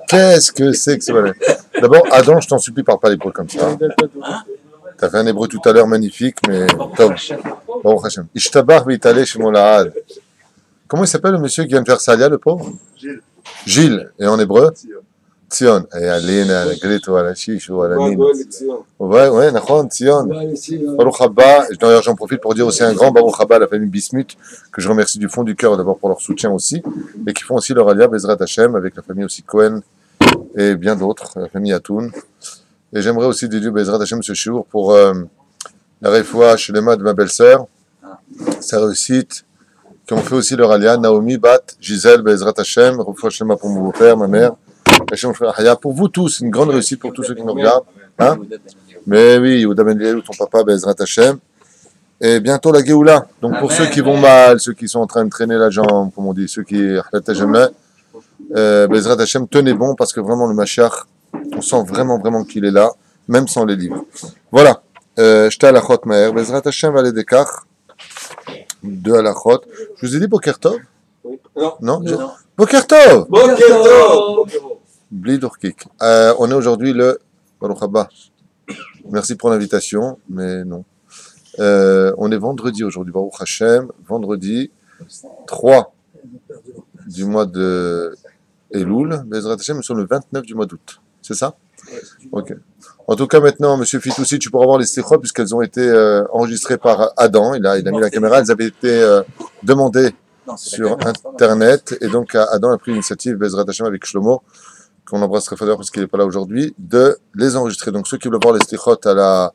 Qu'est-ce que c'est que ce balai? D'abord, Adam, je t'en supplie, parle pas l'hébreu comme ça. T'as fait un hébreu tout à l'heure magnifique, mais top. Baruch Hashem. Ishtabach v'itale shemo la'ad. Comment il s'appelle le monsieur qui vient de faire Salia, le pauvre? Gilles. Gilles. Et en hébreu? Tzion. Et Aline, à la grite, ou à la chiche, ou à la nine. Ouais, Nachon, Tzion. Baruch Haba. D'ailleurs, j'en profite pour dire aussi un grand Baruch Haba à la famille Bismuth, que je remercie du fond du cœur d'abord pour leur soutien aussi, et qui font aussi leur alia Bezrat Hashem, avec la famille aussi Cohen et bien d'autres, la famille Atoun. Et j'aimerais aussi dédier Bezrat Hashem ce jour pour la refoua Shlema de ma belle-sœur, sa réussite, qui ont fait aussi leur alia, Naomi, Bat, Gisèle, Bezrat Hashem, refoua Shlema pour mon beau-père, ma mère, Hashem Haya, pour vous tous, une grande réussite pour tous ceux qui nous regardent. Hein? Mais oui, Yehuda Ben Liel, ton papa, Bezrat Hashem. Et bientôt la Géoula. Donc pour ceux qui vont mal, ceux qui sont en train de traîner la jambe, comme on dit, ceux qui Bezrat Hashem, tenez bon parce que vraiment le Mashiach, on sent vraiment qu'il est là, même sans les livres. Voilà. J'étais à la Chot Maher. Bezrat Hashem va aller des kach. Deux à la Chot. Je vous ai dit Boker Tov? Non. Boker Tov! Bli Dorkik. On est aujourd'hui le Baruch Haba. Merci pour l'invitation, mais non. On est vendredi aujourd'hui, Baruch Hashem, vendredi 3 du mois de Elul, Bezrat Hashem, nous sommes le 29 du mois d'août. C'est ça? Ok. En tout cas, maintenant, Monsieur Fitoussi, tu pourras voir les stichot puisqu'elles ont été enregistrées par Adam. Il a mis la caméra. Elles avaient été demandées sur Internet. Et donc, Adam a pris l'initiative, Bezrat Hashem, avec Shlomo, qu'on embrasse très fort parce qu'il n'est pas là aujourd'hui, de les enregistrer. Donc, ceux qui veulent voir les stichot à la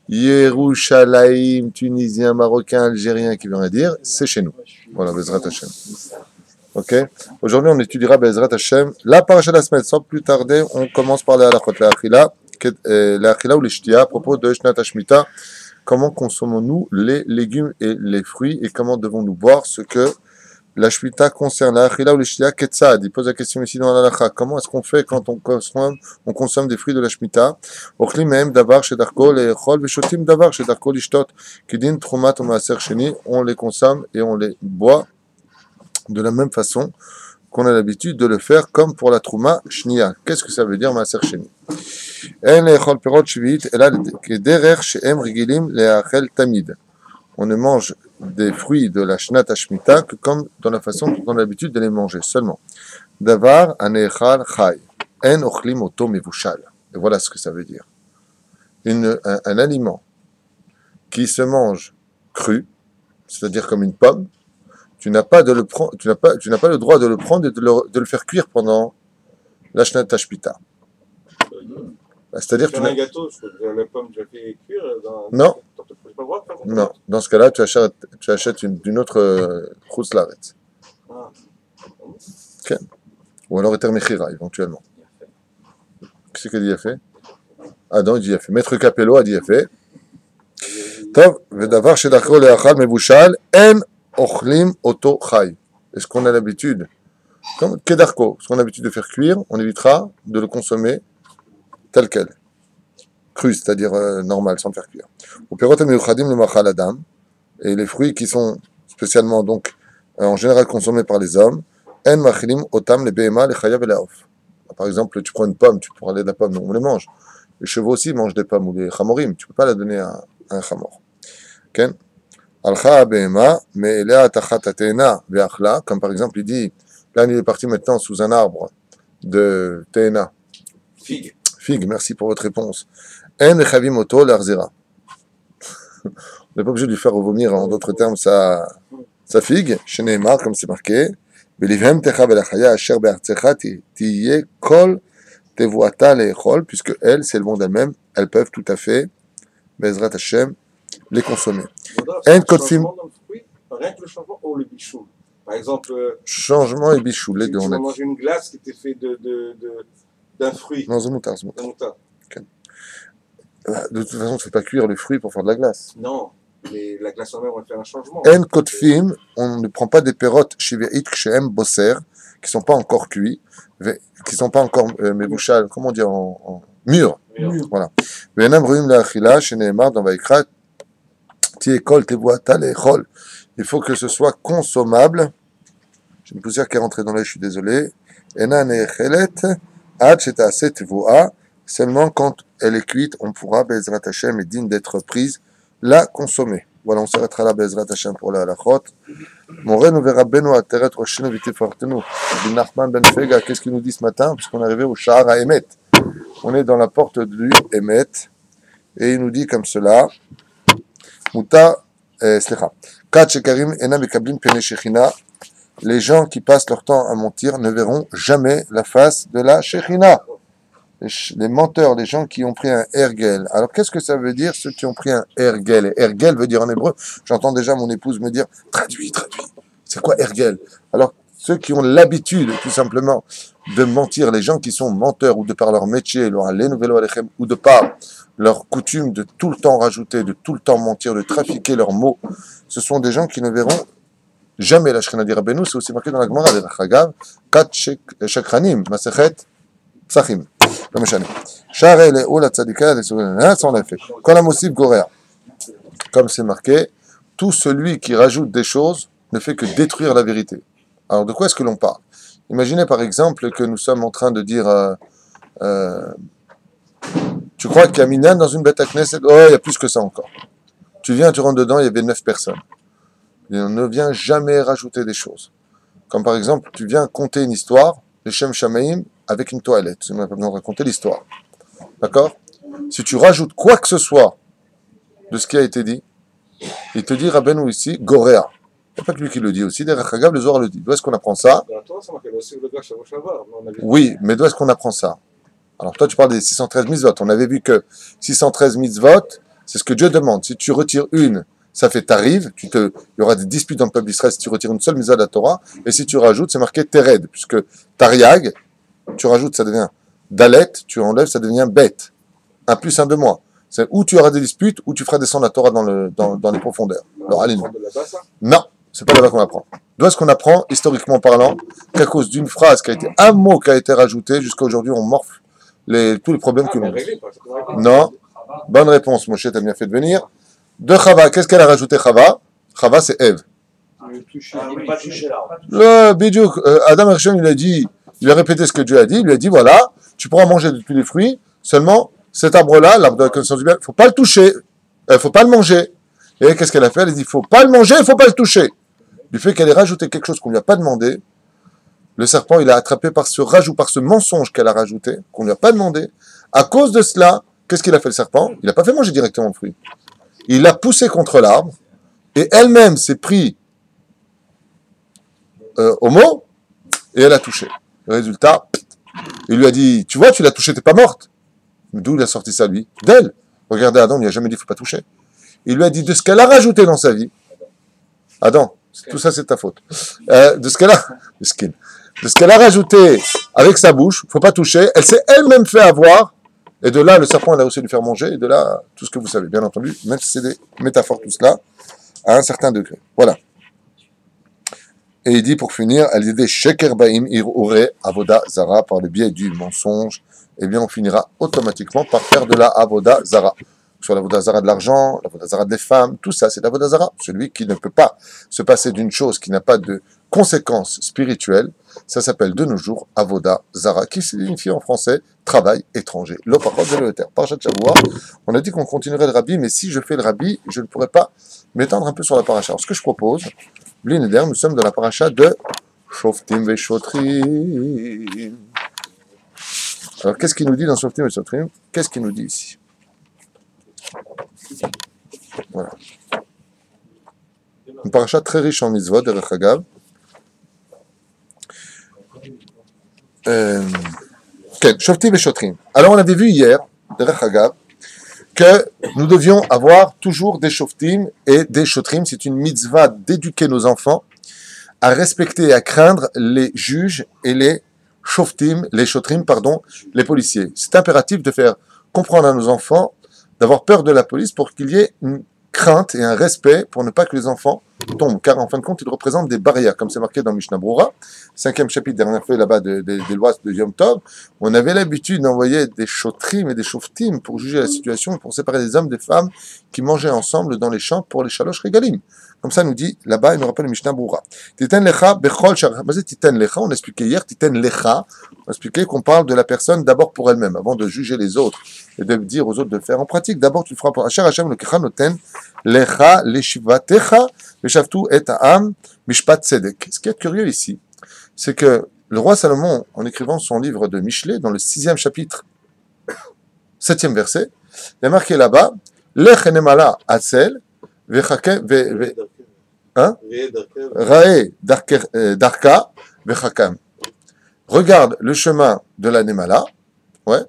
Yerushalayim, Tunisien, Marocain, Algérien, qui veut rien dire, c'est chez nous. Voilà, Bezrat Hashem. Ok. Aujourd'hui, on étudiera Bezrat Hashem. La paracha de la semaine, sans plus tarder, on commence par la halachot, la achila ou les shtia, à propos de Shnat Hashmita. Comment consommons-nous les légumes et les fruits et comment devons-nous boire ce que la shmita concerne? La achila ou les shtia, ketzad. Il pose la question ici dans la halacha. Comment est-ce qu'on fait quand on consomme des fruits de la shmita? Ochlim mehem davar shedarko le'echol v'shotim davar shedarko lishtot. Kidin trumat ou maaser sheni. On les consomme et on les boit de la même façon qu'on a l'habitude de le faire comme pour la trouma shnia. Qu'est-ce que ça veut dire maaser sheni? On ne mange des fruits de la Shnat Hashmita que comme dans la façon dont on a l'habitude de les manger seulement. Davar anechal chai. En ochlim oto mevushal. Et voilà ce que ça veut dire. Un aliment qui se mange cru, c'est-à-dire comme une pomme, tu n'as pas le droit de le prendre et de le faire cuire pendant la Shnat Hashmita. C'est-à-dire que un gâteau, la pomme déjà fait cuire non. Non. Dans ce cas-là, tu achètes d'une autre Chutz-Laretz. Okay. Ou alors Eter Mechira, éventuellement. Qu'est-ce qu'il a fait? Adam, il dit il a fait. Maître Capello a dit il a fait. Tov, vedavar shedachro leachal mevushal en ochlim oto chai. Est-ce qu'on a l'habitude, comme kedarko, ce qu'on a l'habitude de faire cuire, on évitera de le consommer tel quel, cru, c'est-à-dire normal, sans le faire cuire. Au perot ameyuchadim le machal adam, et les fruits qui sont spécialement donc en général consommés par les hommes, en machilim otam le behema le chayav et la off. Par exemple, tu prends une pomme, tu pourras aller de la pomme, on les mange. Les chevaux aussi mangent des pommes ou des chamorim, tu peux pas la donner à un chamor. Okay? Alcha behema mais elea tachat atena ve'achla, comme par exemple il dit, là il est parti maintenant sous un arbre de teena. Figue, merci pour votre réponse. En echavim oto l'arzera. On n'est pas obligé de lui faire vomir, en d'autres termes, sa figue, chez Neymar, comme c'est marqué. Belivhem techa velachaya asher be'artzecha tiye kol tevuata le'echol, puisque elles, si elles vont d'elles-mêmes, elles peuvent tout à fait, Bezrat Hashem, les consommer. En kotfim. Rien que le changement ou le bichou. Par exemple. Changement et bichou, les deux. Tu vas manger une glace qui était faite d'un fruit. Non, zomoutar. Okay. De toute façon, tu ne fais pas cuire le fruit pour faire de la glace. Non, mais la glace en même, on va faire un changement. En kotfim, on ne prend pas des pérotes shive'it kshem bosser, qui ne sont pas encore cuits, qui ne sont pas encore mebouchal, comment on dit en mûrs. Voilà. Ve'enam ruim la'achila, chez Neymar, dans Vaikra, ti'ekol tevuata le'echol. Il faut que ce soit consommable J'ai une poussière qui est rentrée dans l'œil, je suis désolé. Ena nechelet ad sheta'aseh tevoa. Seulement quand elle est cuite, on pourra, Bezrat Hashem, est digne d'être prise, la consommer. Voilà, on s'arrêtera là, Bezrat Hashem, pour la halachot. Morenu verabbenu ateret roshenu v'tifartenu. Rabbi Nachman ben Fega, qu'est-ce qu'il nous dit ce matin? Puisqu'on est arrivé au Shahar HaEmet. On est dans la porte du Emet. Et il nous dit comme cela. Muta, slicha. Kat shekarim ena mekablim pene shechina. Les gens qui passent leur temps à mentir ne verront jamais la face de la shechina. Les menteurs, les gens qui ont pris un ergel. Alors, qu'est-ce que ça veut dire, ceux qui ont pris un ergel? Ergel veut dire en hébreu, j'entends déjà mon épouse me dire, traduis. C'est quoi ergel? Alors, ceux qui ont l'habitude, tout simplement, de mentir, les gens qui sont menteurs, ou de par leur métier, ou de par leur coutume de tout le temps rajouter, de tout le temps mentir, de trafiquer leurs mots, ce sont des gens qui ne verront jamais la Shekhinah d'Irabenu. C'est aussi marqué dans la Gemara, de Chagav, Kat Shekranim, Masechet, Psachim. לא משנה. שער אלה לצדיקה לסוגיה, ça on l'a fait. Quand la mosif goréa, comme c'est marqué, tout celui qui rajoute des choses ne fait que détruire la vérité. Alors de quoi est-ce que l'on parle? Imaginez par exemple que nous sommes en train de dire tu crois qu'il y a Minan dans une bête à Knesset? Oh, il y a plus que ça encore. Tu viens, tu rentres dedans, il y avait 9 personnes. Et on ne vient jamais rajouter des choses. Comme par exemple, tu viens conter une histoire, les Shem Shamaim, avec une toilette. Tu n'as pas besoin de raconter l'histoire. D'accord? Si tu rajoutes quoi que ce soit de ce qui a été dit, il te dit Rabbeinu ici, Goréa. Il n'y a pas que lui qui le dit aussi, derrière Chagav, le Zohar le dit. D'où est-ce qu'on apprend ça? Oui, mais d'où est-ce qu'on apprend ça? Alors toi, tu parles des 613 mitzvot. On avait vu que 613 mitzvot, c'est ce que Dieu demande. Si tu retires une, ça fait t'arrives, il y aura des disputes dans le peuple d'Israël si tu retires une seule mitzvah de la Torah, et si tu rajoutes, c'est marqué Tered, puisque Tariag, tu rajoutes, ça devient Dalet, tu enlèves, ça devient bête. 1 plus 1 de moins. C'est où tu auras des disputes, ou tu feras descendre la Torah dans les profondeurs. Alors, allez, non, c'est pas là-bas qu'on apprend. D'où est-ce qu'on apprend, historiquement parlant, qu'à cause d'une phrase qui a été, un mot qui a été rajouté, jusqu'à aujourd'hui, on morfle tous les problèmes que l'on a. Non, bonne réponse, Moshe, t'as bien fait de venir. De Chava, qu'est-ce qu'elle a rajouté Chava? Chava, c'est Ève. Le Bidjouk, Adam Hershon, il a répété ce que Dieu a dit, il lui a dit, voilà, tu pourras manger de tous les fruits, seulement cet arbre-là, l'arbre de la connaissance du bien, il ne faut pas le toucher, il ne faut pas le manger. Et qu'est-ce qu'elle a fait? Elle a dit, il ne faut pas le manger, il ne faut pas le toucher. Du fait qu'elle ait rajouté quelque chose qu'on ne lui a pas demandé, le serpent, il a attrapé par ce rajout, par ce mensonge qu'elle a rajouté, qu'on ne lui a pas demandé. À cause de cela, qu'est-ce qu'il a fait le serpent? Il n'a pas fait manger directement le fruit. Il l'a poussé contre l'arbre, et elle-même s'est pris au mot, et elle a touché. Le résultat, il lui a dit, tu vois, tu l'as touché, t'es pas morte. D'où il a sorti ça, lui? D'elle. Regardez, Adam, il lui a jamais dit, faut pas toucher. Il lui a dit de ce qu'elle a rajouté dans sa vie. Adam, tout ça, c'est ta faute. De ce qu'elle a rajouté avec sa bouche, faut pas toucher. Elle s'est elle-même fait avoir. Et de là, le serpent, il a aussi dû faire manger. Et de là, tout ce que vous savez, bien entendu, même si c'est des métaphores, tout cela, à un certain degré. Voilà. Et il dit pour finir, elle dit Sheker Baim Ir Avoda Zara, par le biais du mensonge, eh bien on finira automatiquement par faire de la Avoda Zara. Sur l'Avoda Zara de l'argent, l'Avoda Zara des femmes, tout ça c'est l'Avoda Zara. Celui qui ne peut pas se passer d'une chose qui n'a pas de conséquences spirituelles, ça s'appelle de nos jours Avoda Zara, qui signifie en français travail étranger. L'opachot de l'Eter. Parashat Shavua, on a dit qu'on continuerait le rabbi, mais si je fais le rabbi, je ne pourrais pas m'étendre un peu sur la paracha. Alors ce que je propose, nous sommes dans la paracha de Shoftim Veshotrim. Alors, qu'est-ce qu'il nous dit dans Shoftim Veshotrim? Qu'est-ce qu'il nous dit ici? Voilà. Une paracha très riche en mitzvot, de Rechagav. Shoftim Veshotrim. Alors, on avait vu hier, de Rechagav, que nous devions avoir toujours des shoftim et des shotrim. C'est une mitzvah d'éduquer nos enfants à respecter et à craindre les juges et les shoftim, les shotrim, pardon, les policiers. C'est impératif de faire comprendre à nos enfants d'avoir peur de la police pour qu'il y ait une crainte et un respect pour ne pas que les enfants tombent, car en fin de compte, ils représentent des barrières, comme c'est marqué dans Mishnah Brura, 5e chapitre, dernière feuille là-bas des lois de Yom Tov. On avait l'habitude d'envoyer des shotrim et des shoftim pour juger la situation, pour séparer les hommes des femmes qui mangeaient ensemble dans les champs pour les shalosh regalim. Comme ça, nous dit là-bas, il nous rappelle le Mishnah Brura. Titen lecha bechol shar. Titen lecha, on a expliqué hier, titen lecha, on a expliqué qu'on parle de la personne d'abord pour elle-même, avant de juger les autres et de dire aux autres de le faire en pratique. D'abord, tu le feras pour Asher Hashem le kecha noten lecha leshivatecha veshavtu et ha'am mishpat tzedek. Ce qui est curieux ici, c'est que le roi Salomon, en écrivant son livre de Michelet, dans le 6e chapitre, 7e verset, il a marqué là-bas, lech enemala atzel vechakem hein? Rae darka vechakam. Regarde le chemin de la Nemala, ouais,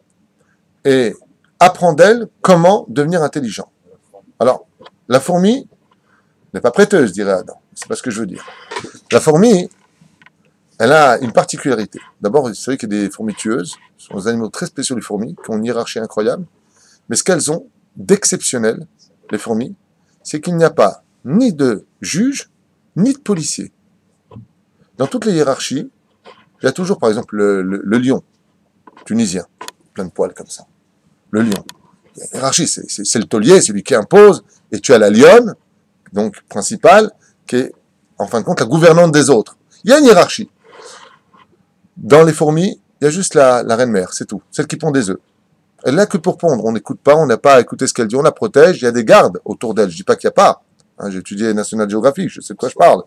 et apprends d'elle comment devenir intelligent. Alors, la fourmi n'est pas prêteuse, dirait Adam. C'est pas ce que je veux dire. La fourmi, elle a une particularité. D'abord, c'est vrai qu'il y a des fourmis tueuses. Ce sont des animaux très spéciaux, les fourmis, qui ont une hiérarchie incroyable. Mais ce qu'elles ont d'exceptionnel, les fourmis, c'est qu'il n'y a pas ni de juge, ni de policier. Dans toutes les hiérarchies, il y a toujours, par exemple, le lion tunisien, plein de poils comme ça. Le lion. Il y a une hiérarchie, c'est le taulier, celui qui impose, et tu as la lionne, donc principale, qui est, en fin de compte, la gouvernante des autres. Il y a une hiérarchie. Dans les fourmis, il y a juste la reine-mère, c'est tout, celle qui pond des œufs. Elle n'est là que pour pondre, on n'écoute pas, on n'a pas à écouter ce qu'elle dit, on la protège, il y a des gardes autour d'elle, je ne dis pas qu'il n'y a pas. Hein, j'ai étudié National Geographic, je sais de quoi je parle.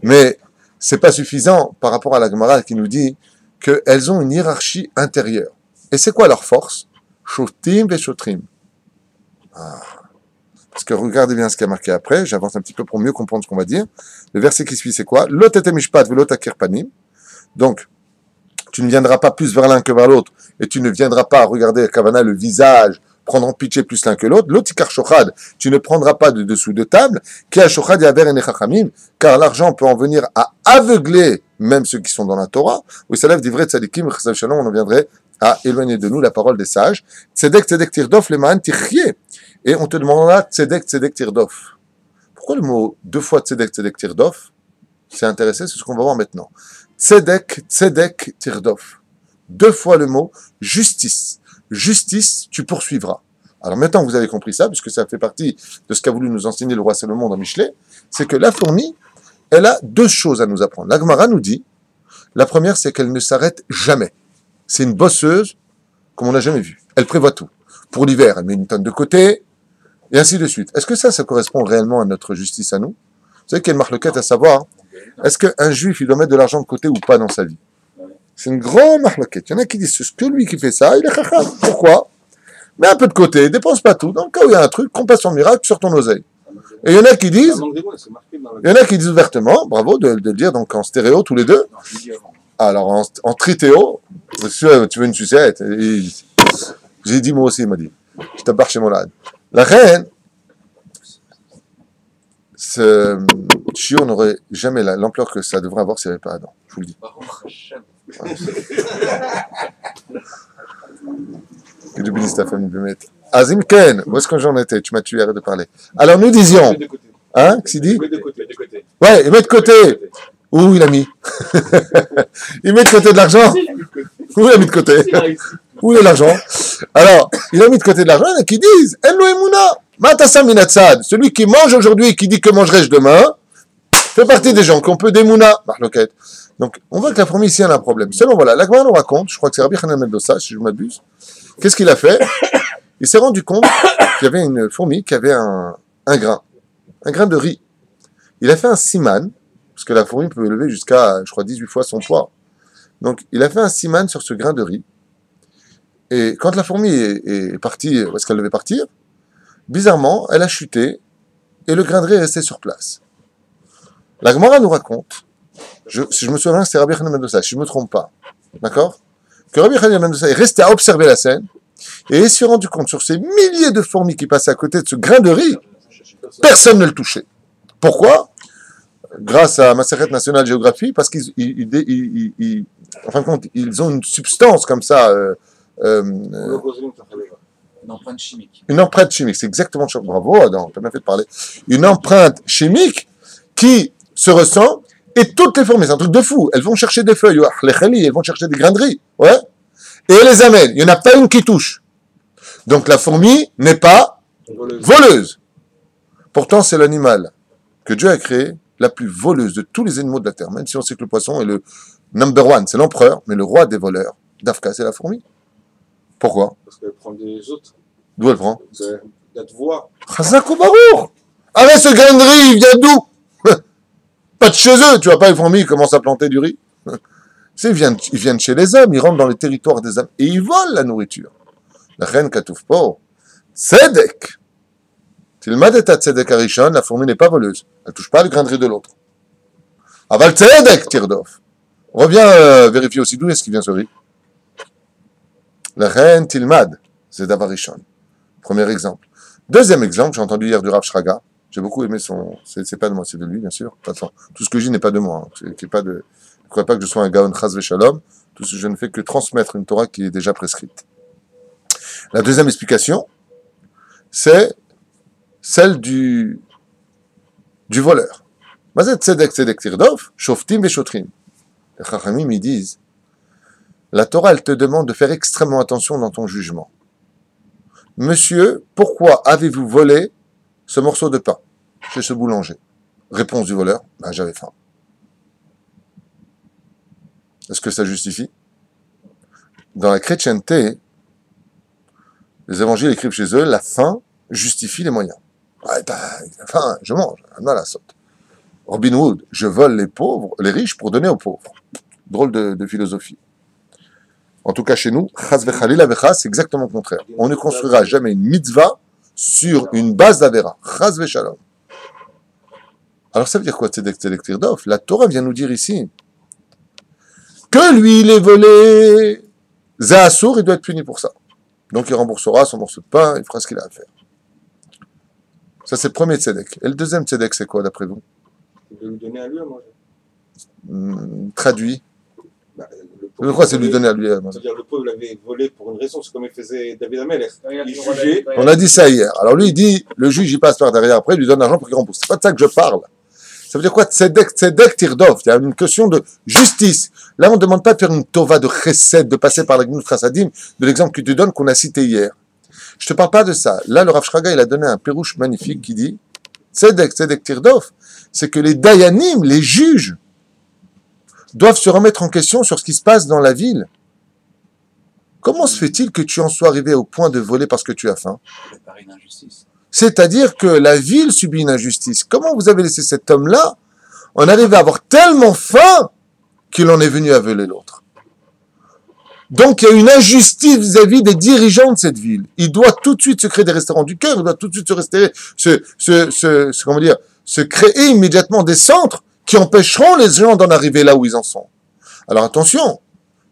Mais c'est pas suffisant par rapport à la Gemara qui nous dit qu'elles ont une hiérarchie intérieure. Et c'est quoi leur force? Shotim et shotrim. Ah. Parce que regardez bien ce qui a marqué après, j'avance un petit peu pour mieux comprendre ce qu'on va dire. Le verset qui suit, c'est quoi? Lot et mishpat velot akir panim. Donc, tu ne viendras pas plus vers l'un que vers l'autre, et tu ne viendras pas regarder à Kavana le visage, prendre en pitché plus l'un que l'autre. L'otikar shochad, tu ne prendras pas de dessous de table, qui a shochad yaver ene chachamim, car l'argent peut en venir à aveugler même ceux qui sont dans la Torah. Où ça lève d'ivrei tzadikim, chesed shalom, on en viendrait à éloigner de nous la parole des sages. Tzedek tzedek tirdof leman tirchie. Et on te demandera tzedek tzedek tirdof. Pourquoi le mot deux fois tzedek tzedek tirdof? C'est intéressant, c'est ce qu'on va voir maintenant. Tzedek, tzedek, tirdof. Deux fois le mot justice. Justice, tu poursuivras. Alors maintenant que vous avez compris ça, puisque ça fait partie de ce qu'a voulu nous enseigner le roi Salomon dans Michelet, c'est que la fourmi, elle a deux choses à nous apprendre. La Gemara nous dit, la première, c'est qu'elle ne s'arrête jamais. C'est une bosseuse comme on n'a jamais vu. Elle prévoit tout. Pour l'hiver, elle met une tonne de côté, et ainsi de suite. Est-ce que ça correspond réellement à notre justice à nous? Vous savez qu'il y a une marloquette à savoir, est-ce qu'un juif, il doit mettre de l'argent de côté ou pas dans sa vie? C'est une grande marloquette. Il y en a qui disent, c'est que lui qui fait ça, il est chacham. Pourquoi? Mets un peu de côté, dépense pas tout. Dans le cas où il y a un truc, compassion miracle sur ton oseille. Et il y en a qui disent, ouvertement, bravo de le dire, donc en stéréo, tous les deux. Alors, en tritéo, tu veux une sucette? J'ai dit moi aussi, il m'a dit. Je te barre chez mon lad. La reine, ce chiot n'aurait jamais l'ampleur que ça devrait avoir s'il n'y avait pas Adam. Je vous le dis. Que Dieu bénisse ta famille, Bémet. Azim Ken, où est-ce que j'en étais? Tu m'as tué, arrête de parler. Alors nous disions. Hein, qu'est-ce qu'il dit? Ouais, il met de côté. Où il a mis? Il met de côté de l'argent? Où il a mis de côté? Où est l'argent? Alors, il a mis de côté de l'argent, il y en a qui disent Elo Emouna, Matasa Minatsad, celui qui mange aujourd'hui et qui dit que mangerai-je demain, fait partie des gens qu'on peut démouna. Donc, on voit que la fourmi ici a un problème. Seulement, voilà, la Gemara nous raconte, je crois que c'est Rabbi Hanan Mendoza, si je m'abuse. Qu'est-ce qu'il a fait? Il s'est rendu compte qu'il y avait une fourmi qui avait un grain de riz. Il a fait un siman, parce que la fourmi peut élever jusqu'à, je crois, 18 fois son poids. Donc, il a fait un siman sur ce grain de riz. Et quand la fourmi est partie, où est-ce qu'elle devait partir? Bizarrement, elle a chuté, et le grain de riz est resté sur place. La Gemara nous raconte, si je me souviens, c'est Rabbi Hanan Mendoza, si je ne me trompe pas, d'accord? Que Rabbi Hanan Mendoza est resté à observer la scène, et il s'est rendu compte sur ces milliers de fourmis qui passaient à côté de ce grain de riz, personne ne le touchait. Pourquoi? Grâce à Maseret National Geography, parce qu'ils, en fin de compte, ils ont une substance comme ça, une empreinte chimique. Une empreinte chimique, c'est exactement ça. Bravo, Adam, t'as bien fait de parler. Une empreinte chimique qui se ressent, et toutes les fourmis, c'est un truc de fou, elles vont chercher des feuilles, elles vont chercher des grains de riz, ouais, et elles les amènent, il n'y en a pas une qui touche. Donc la fourmi n'est pas voleuse. Pourtant, c'est l'animal que Dieu a créé, la plus voleuse de tous les animaux de la terre, même si on sait que le poisson est le number one, c'est l'empereur, mais le roi des voleurs, Dafka, c'est la fourmi. Pourquoi? Parce qu'elle prend des autres. D'où elle prend? La voix. Chazak ou Barour. Ah mais ce grain de riz, il vient d'où? Pas de chez eux, tu vois pas les fourmis, ils commencent à planter du riz. Ils viennent chez les hommes, ils rentrent dans les territoires des hommes, et ils volent la nourriture. La reine Katouf Po, Tzedek. Tilmad et Tzedek Arishon, la fourmi n'est pas voleuse. Elle touche pas le grain de riz de l'autre. Aval Tzedek, Tirdof. Reviens vérifier aussi d'où est-ce qu'il vient ce riz. La reine Tilmad, c'est Davarishon. Premier exemple. Deuxième exemple, j'ai entendu hier du Rav Shraga. J'ai beaucoup aimé son. C'est pas de moi, c'est de lui, bien sûr. Enfin, tout ce que je dis n'est pas de moi. Hein. Ne croyez pas que je sois un Gaon Chaz Veshalom. Tout ce que je ne fais que transmettre une Torah qui est déjà prescrite. La deuxième explication, c'est celle du voleur. Mazet Tzedek Tzedek Tirdov, Shoftim Veshotrim. Les Chachamim, ils disent, la Torah, elle te demande de faire extrêmement attention dans ton jugement. Monsieur, pourquoi avez-vous volé ce morceau de pain chez ce boulanger? Réponse du voleur, ben, j'avais faim. Est-ce que ça justifie? Dans la chrétienté, les évangiles écrivent chez eux, la faim justifie les moyens. Ouais, ben, la faim, je mange, non la saute. Robin Hood, je vole les riches pour donner aux pauvres. Drôle de philosophie. En tout cas, chez nous, chas vechalil avecha, c'est exactement le contraire. On ne construira jamais une mitzvah sur une base d'avera. Chas vechalom. Alors ça veut dire quoi, tzedek tzedek tirdov? La Torah vient nous dire ici que lui, il est volé. Zahassour, il doit être puni pour ça. Donc il remboursera son morceau de pain, il fera ce qu'il a à faire. Ça, c'est le premier tzedek. Et le deuxième tzedek, c'est quoi, d'après vous? De lui donner à lui à manger. Traduit. Bah, Je crois que c'est lui donner à lui à manger. C'est-à-dire le peuple l'avait volé pour une raison, c'est comme il faisait David Amelech. Il jugeait. On a dit ça hier. Alors lui, il dit, le juge, il passe par derrière, après, il lui donne l'argent pour qu'il rembourse. C'est pas de ça que je parle. Ça veut dire quoi? Tzedek tirdov. Il y a une question de justice. Là, on ne demande pas de faire une tova de chesed, de passer par la gnout chassadim, de l'exemple que tu donnes, qu'on a cité hier. Je te parle pas de ça. Là, le Rav Shraga, il a donné un pérouche magnifique qui dit, tzedek tirdov, c'est que les dayanim, les juges, doivent se remettre en question sur ce qui se passe dans la ville. Comment se fait-il que tu en sois arrivé au point de voler parce que tu as faim? C'est-à-dire que la ville subit une injustice. Comment vous avez laissé cet homme-là en arriver à avoir tellement faim qu'il en est venu à voler l'autre? Donc il y a une injustice vis-à-vis des dirigeants de cette ville. Il doit tout de suite se créer des restaurants du cœur, il doit tout de suite se créer immédiatement des centres qui empêcheront les gens d'en arriver là où ils en sont. Alors attention,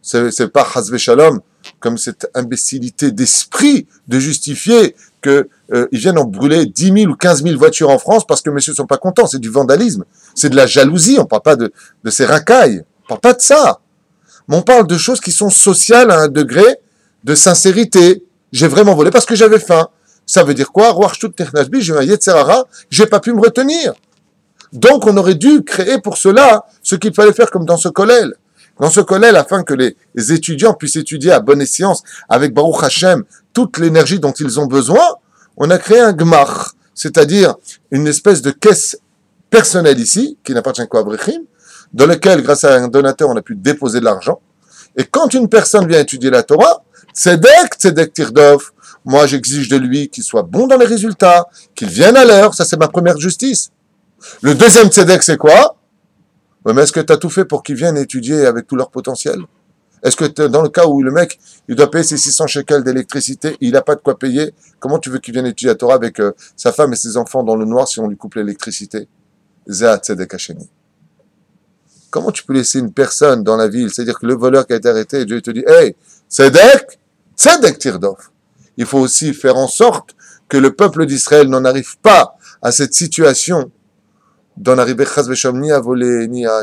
c'est pas Chas Veshalom, comme cette imbécilité d'esprit de justifier qu'ils viennent en brûler 10 000 ou 15 000 voitures en France parce que messieurs ne sont pas contents. C'est du vandalisme, c'est de la jalousie, on ne parle pas de ces racailles, on ne parle pas de ça. Mais on parle de choses qui sont sociales à un degré de sincérité. J'ai vraiment volé parce que j'avais faim. Ça veut dire quoi? J'ai un Yetzer Hara, j'ai pas pu me retenir. Donc on aurait dû créer pour cela ce qu'il fallait faire comme dans ce kollel. Dans ce kollel, afin que les étudiants puissent étudier à bonne escient, avec Baruch Hashem, toute l'énergie dont ils ont besoin, on a créé un gmach, c'est-à-dire une espèce de caisse personnelle ici, qui n'appartient qu'à Brechim, dans lequel, grâce à un donateur, on a pu déposer de l'argent. Et quand une personne vient étudier la Torah, tzedek tirdov, moi j'exige de lui qu'il soit bon dans les résultats, qu'il vienne à l'heure, ça c'est ma première justice. Le deuxième tzedek, c'est quoi? Mais est-ce que tu as tout fait pour qu'ils viennent étudier avec tout leur potentiel? Est-ce que dans le cas où le mec, il doit payer ses 600 shekels d'électricité, il n'a pas de quoi payer, comment tu veux qu'il vienne étudier la Torah avec sa femme et ses enfants dans le noir si on lui coupe l'électricité? Zeh tzedek hasheni. Comment tu peux laisser une personne dans la ville, c'est-à-dire que le voleur qui a été arrêté, Dieu te dit, hey, tzedek tirdov. Il faut aussi faire en sorte que le peuple d'Israël n'en arrive pas à cette situation d'en arriver chas v'shom ni à voler, ni à.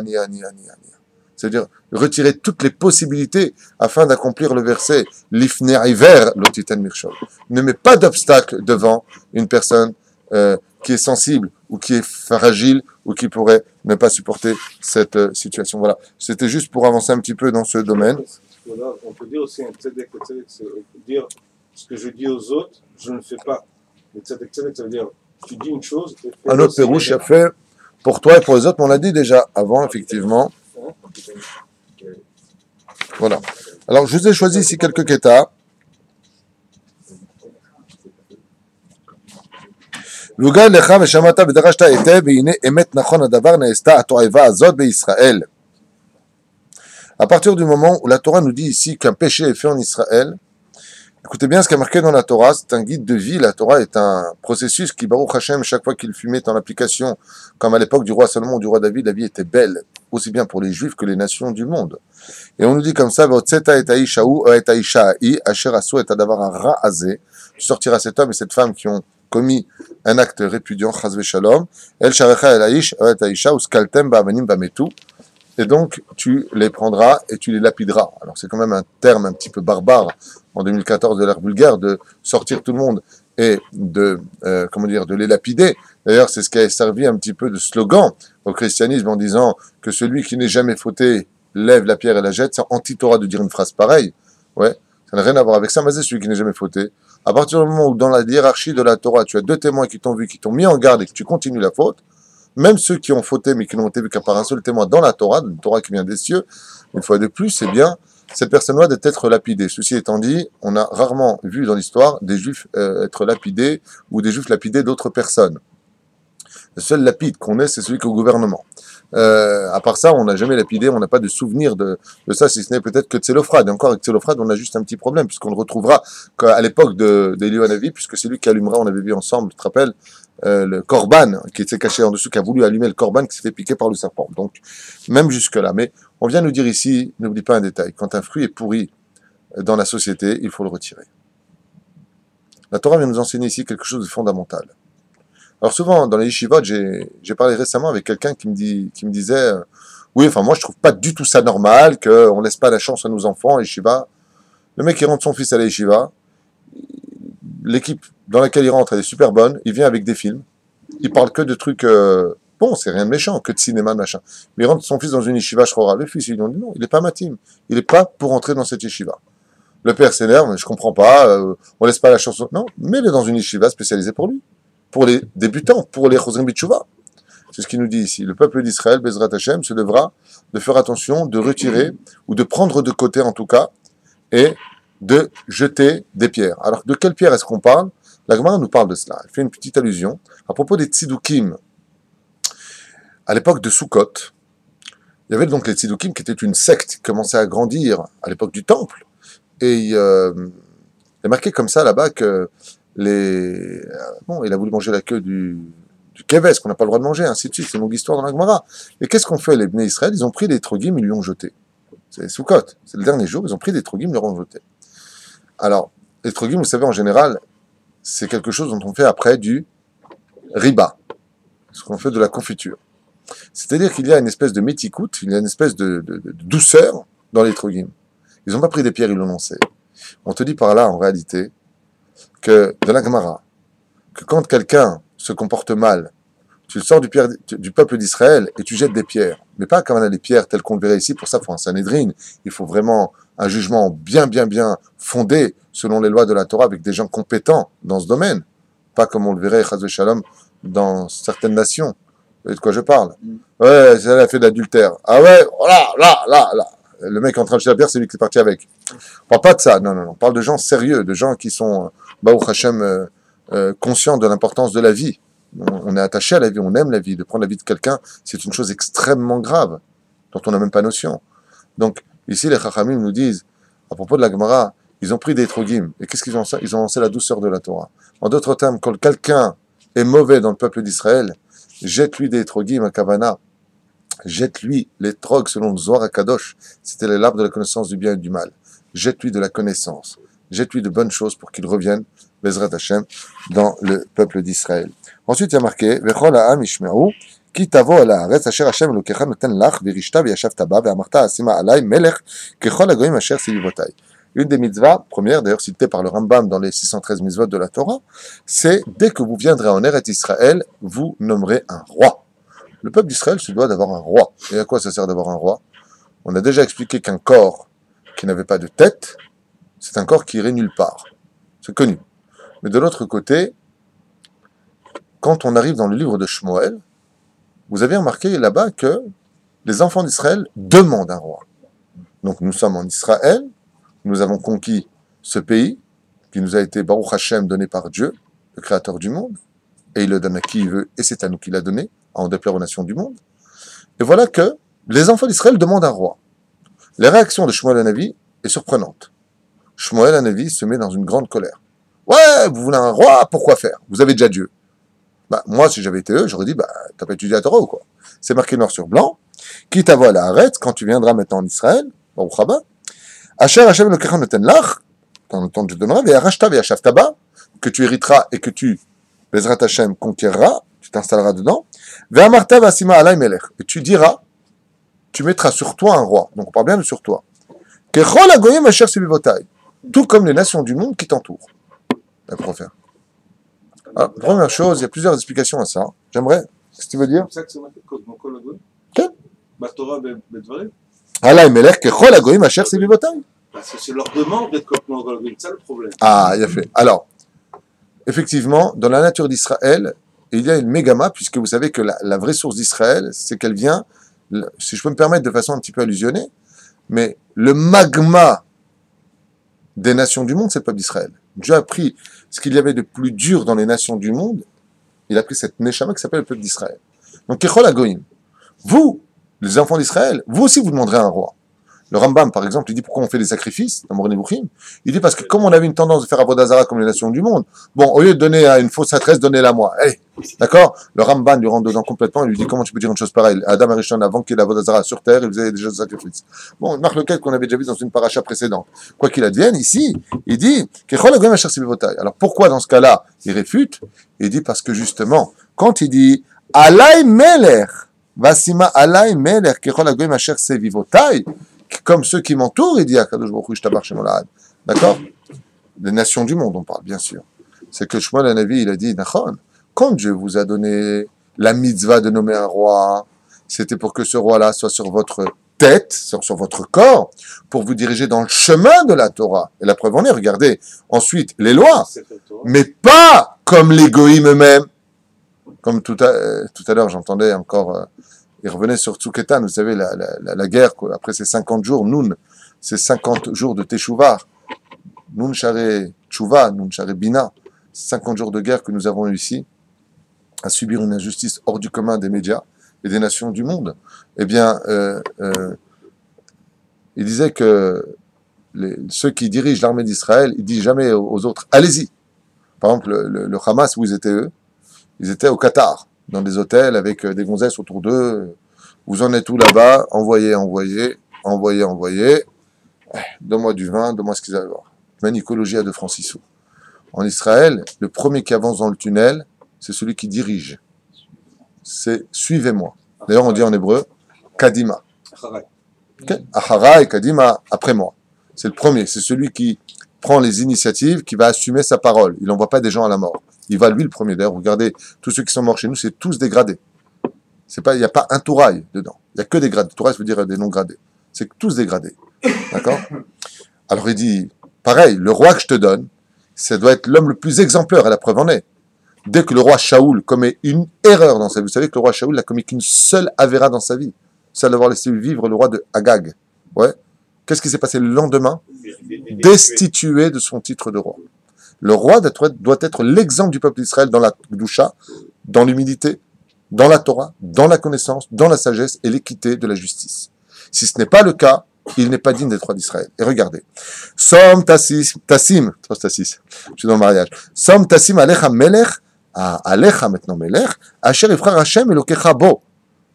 C'est-à-dire retirer toutes les possibilités afin d'accomplir le verset l'ifne iver lotiten mirshol. Ne mets pas d'obstacle devant une personne qui est sensible ou qui est fragile ou qui pourrait ne pas supporter cette situation. Voilà. C'était juste pour avancer un petit peu dans ce domaine. Là, on peut dire aussi un tzedek, c'est dire ce que je dis aux autres, je ne le fais pas. Le tzedek, ça veut dire tu dis une chose. Un autre pérouche a fait pour toi et pour les autres, mais on l'a dit déjà avant, effectivement. Voilà. Alors, je vous ai choisi ici quelques ketas. Luga lecha veshamata v'darashta etev ve'ine emet nachon hadavar ne'esta hato'eva azot be'Israël. À partir du moment où la Torah nous dit ici qu'un péché est fait en Israël, écoutez bien ce qui est marqué dans la Torah, c'est un guide de vie. La Torah est un processus qui, Baruch Hashem, chaque fois qu'il fut mis en application, comme à l'époque du roi Salomon ou du roi David, la vie était belle, aussi bien pour les Juifs que les nations du monde. Et on nous dit comme ça, tu sortiras cet homme et cette femme qui ont commis un acte répudiant, chas v'shalom, el sharecha el aish, et aisha, uskaltem ba'avanim ba'metu. Et donc, tu les prendras et tu les lapideras. Alors, c'est quand même un terme un petit peu barbare, en 2014 de l'ère vulgaire, de sortir tout le monde et de les lapider. D'ailleurs, c'est ce qui a servi un petit peu de slogan au christianisme en disant que celui qui n'est jamais fauté lève la pierre et la jette. C'est anti-Torah de dire une phrase pareille. Ouais, ça n'a rien à voir avec ça, mais c'est celui qui n'est jamais fauté. À partir du moment où, dans la hiérarchie de la Torah, tu as deux témoins qui t'ont vu, qui t'ont mis en garde et que tu continues la faute, même ceux qui ont fauté, mais qui n'ont été vus qu'à par un seul témoin dans la Torah, une Torah qui vient des cieux, une fois de plus, c'est bien, cette personne-là doit être lapidée. Ceci étant dit, on a rarement vu dans l'histoire des Juifs être lapidés ou des Juifs lapider d'autres personnes. Le seul lapide qu'on ait, c'est celui qui est au gouvernement. À part ça, on n'a jamais lapidé, on n'a pas de souvenir de ça, si ce n'est peut-être que Tselophrad. Et encore avec Tselophrad, on a juste un petit problème, puisqu'on le retrouvera à l'époque d'Eliyahu Hanavi, puisque c'est lui qui allumera, on avait vu ensemble, tu te rappelles, le Corban, qui était caché en dessous, qui a voulu allumer le Corban, qui s'est fait piquer par le serpent. Donc, même jusque-là. Mais on vient nous dire ici, n'oublie pas un détail, quand un fruit est pourri dans la société, il faut le retirer. La Torah vient nous enseigner ici quelque chose de fondamental. Alors souvent, dans les yeshivot, j'ai parlé récemment avec quelqu'un qui me disait oui, enfin moi je trouve pas du tout ça normal, qu'on laisse pas la chance à nos enfants, à yeshiva. Le mec, il rentre son fils à la yeshiva, l'équipe dans laquelle il rentre, elle est super bonne, il vient avec des films, il parle que de trucs, bon, c'est rien de méchant, que de cinéma, machin. Mais il rentre son fils dans une yeshiva shrora, le fils, il lui dit non, il est pas matim, il est pas pour entrer dans cette yeshiva. Le père s'énerve, je comprends pas, on laisse pas la chance, non, mets-le dans une yeshiva spécialisée pour lui. Pour les débutants, pour les Chosrim B'Tshuva. C'est ce qu'il nous dit ici. Le peuple d'Israël, Bezrat Hashem, se devra de faire attention, de retirer, ou de prendre de côté en tout cas, et de jeter des pierres. Alors, de quelle pierre est-ce qu'on parle? La Gemara nous parle de cela. Elle fait une petite allusion à propos des Tzidukim. À l'époque de Sukkot, il y avait donc les Tzidukim qui étaient une secte qui commençait à grandir à l'époque du Temple. Et il est marqué comme ça là-bas que bon, il a voulu manger la queue du keves, qu'on n'a pas le droit de manger, ainsi de suite, c'est une longue histoire dans la Gemara. Et qu'est-ce qu'ont fait les Bnei Israël? Ils ont pris des trogim, ils lui ont jeté. C'est Sukkot, c'est le dernier jour, ils ont pris des trogim, ils leur ont jeté. Alors, les trogim, vous savez, en général, c'est quelque chose dont on fait après du riba, ce qu'on fait de la confiture. C'est-à-dire qu'il y a une espèce de métikout, il y a une espèce de douceur dans les trogim. Ils n'ont pas pris des pierres, ils l'ont lancé. On te dit par là, en réalité, que de la Gemara, que quand quelqu'un se comporte mal, tu le sors du peuple d'Israël et tu jettes des pierres, mais pas comme on a les pierres telles qu'on le verrait ici, pour ça il faut un Sanhédrin, il faut vraiment un jugement bien fondé selon les lois de la Torah avec des gens compétents dans ce domaine, pas comme on le verrait, chas v'shalom, dans certaines nations. Vous voyez de quoi je parle? Ouais, elle a fait de l'adultère. Ah ouais, là. Le mec en train de jeter la pierre, c'est lui qui est parti avec. On parle pas de ça, non. On parle de gens sérieux, de gens qui sont, Baruch Hashem, conscients de l'importance de la vie. On est attaché à la vie, on aime la vie. De prendre la vie de quelqu'un, c'est une chose extrêmement grave, dont on n'a même pas notion. Donc, ici, les Chachamim nous disent, à propos de la Gemara, ils ont pris des trogim. Et qu'est-ce qu'ils ont lancé? Ils ont lancé la douceur de la Torah. En d'autres termes, quand quelqu'un est mauvais dans le peuple d'Israël, jette-lui des trogim à Kavana. Jette-lui les trogs selon le Zohar HaKadosh. C'était l'arbre de la connaissance du bien et du mal. Jette-lui de la connaissance. Jette-lui de bonnes choses pour qu'il revienne, Bezrat Hashem, dans le peuple d'Israël. Ensuite, il y a marqué, Vechol ha'am ishme'u, ki tavo al haaretz asher Hashem Elokecha noten lach, virishta v'yashavta ba, ve'amarta asima alay melech, kechol hagoyim asher sevivotai. Une des mitzvahs, première d'ailleurs citée par le Rambam dans les 613 mitzvot de la Torah, c'est dès que vous viendrez en Eretz Israël, vous nommerez un roi. Le peuple d'Israël se doit d'avoir un roi. Et à quoi ça sert d'avoir un roi? On a déjà expliqué qu'un corps qui n'avait pas de tête, c'est un corps qui irait nulle part. C'est connu. Mais de l'autre côté, quand on arrive dans le livre de Shmuel, vous avez remarqué là-bas que les enfants d'Israël demandent un roi. Donc nous sommes en Israël, nous avons conquis ce pays qui nous a été Baruch Hashem donné par Dieu, le créateur du monde, et il le donne à qui il veut, et c'est à nous qu'il l'a donné, à en déplaire aux nations du monde. Et voilà que les enfants d'Israël demandent un roi. La réaction de Shmuel Hanavi est surprenante. Shmuel Hanavi se met dans une grande colère. Ouais, vous voulez un roi, pourquoi faire? Vous avez déjà Dieu. Moi, si j'avais été eux, j'aurais dit, t'as pas étudié la Torah ou quoi? C'est marqué noir sur blanc. Qui t'avoue à la arrête, quand tu viendras maintenant en Israël, Baruch Haba, Asher Hashem Elokecha noten lach, dans le temps que je te donnerai, Ve'arashta ve'yashavtaba, que tu hériteras et que tu, Bezrat Hashem, conquériras, tu t'installeras dedans, Ve'amarta ve'asima alay melech, et tu diras, tu mettras sur toi un roi, donc on parle bien de sur toi, Kechol hagoyim asher sebivotai, tout comme les nations du monde qui t'entourent. D'accord, faire. Alors, première chose, il y a plusieurs explications à ça. J'aimerais, qu'est-ce que tu veux dire? C'est ça que c'est marqué comme Kol Hagoyim? Ok. Torah Bedvarim? Alay melech kechol hagoyim asher sebivotai. Parce que c'est leur demande d'être comme Kol Hagoyim, c'est ça le problème. Ah, il y a fait. Alors, effectivement, dans la nature d'Israël, il y a une mégama, puisque vous savez que la vraie source d'Israël, c'est qu'elle vient, si je peux me permettre de façon un petit peu allusionnée, mais le magma des nations du monde, c'est le peuple d'Israël. Dieu a pris ce qu'il y avait de plus dur dans les nations du monde, il a pris cette neshama qui s'appelle le peuple d'Israël. Donc, Kechol Hagoyim. Vous, les enfants d'Israël, vous aussi vous demanderez un roi. Le Rambam, par exemple, il dit pourquoi on fait des sacrifices dans Moreh Nevuchim. Il dit parce que comme on avait une tendance de faire Avodah Zarah comme les nations du monde, bon, au lieu de donner à une fausse adresse, donnez-la moi. Allez, d'accord? Le Rambam lui rentre dedans complètement, il lui dit comment tu peux dire une chose pareille? Adam Arishon, avant qu'il y ait l'Avodah Zarah sur terre, il faisait déjà des sacrifices. Bon, marque lequel qu'on avait déjà vu dans une paracha précédente. Quoi qu'il advienne, ici, il dit, alors pourquoi dans ce cas-là, il réfute? Il dit parce que justement, quand il dit, Alay Melech, Vasima Alay Melech, Kechol Hagoyim asher sevivotai, comme ceux qui m'entourent, il dit à Kadosh Baruch Hu, Shtabar Shemo Lahad. D'accord? Les nations du monde, on parle, bien sûr. C'est que Shmuel Hanavi, il a dit, Nachon, quand Dieu vous a donné la mitzvah de nommer un roi, c'était pour que ce roi-là soit sur votre tête, sur votre corps, pour vous diriger dans le chemin de la Torah. Et la preuve en est, regardez, ensuite, les lois, mais pas comme les goïms eux-mêmes. Comme tout à l'heure, j'entendais encore... il revenait sur Tzuketan, vous savez, la guerre, quoi. Après ces 50 jours, Noun, ces 50 jours de Teshuvah, Noun Share Teshuvah, Noun Share Bina, 50 jours de guerre que nous avons réussi à subir une injustice hors du commun des médias et des nations du monde. Eh bien, il disait que ceux qui dirigent l'armée d'Israël, ils disent jamais aux autres, allez-y. Par exemple, le Hamas, où ils étaient eux? Ils étaient au Qatar, dans des hôtels avec des gonzesses autour d'eux. Vous en êtes où là-bas? Envoyez. Donne-moi du vin, donne-moi ce qu'ils avaient à voir. Manicologie à de Francisco. En Israël, le premier qui avance dans le tunnel, c'est celui qui dirige. C'est suivez-moi. D'ailleurs, on dit en hébreu, Kadima. Okay? Achara et Kadima, après moi. C'est le premier, c'est celui qui prend les initiatives, qui va assumer sa parole. Il n'envoie pas des gens à la mort. Il va lui le premier. D'ailleurs, regardez, tous ceux qui sont morts chez nous, c'est tous dégradés. Il n'y a pas un touraille dedans. Il n'y a que des gradés. Touraille, ça veut dire des non gradés. C'est tous dégradés. D'accord? Alors il dit, pareil, le roi que je te donne, ça doit être l'homme le plus exemplaire, et la preuve en est. Dès que le roi Shaoul commet une erreur dans sa vie, vous savez que le roi Shaoul n'a commis qu'une seule avéra dans sa vie, c'est d'avoir laissé vivre le roi de Agag. Ouais. Qu'est-ce qui s'est passé le lendemain? Destitué de son titre de roi. Le roi doit être l'exemple du peuple d'Israël dans la Kedusha, dans l'humilité, dans la Torah, dans la connaissance, dans la sagesse et l'équité de la justice. Si ce n'est pas le cas, il n'est pas digne des rois d'Israël. Et regardez. Som tassim, je suis dans le mariage. Som tassim alecha melech, alecha maintenant melech, asher ifrar Hashem elokecha bo.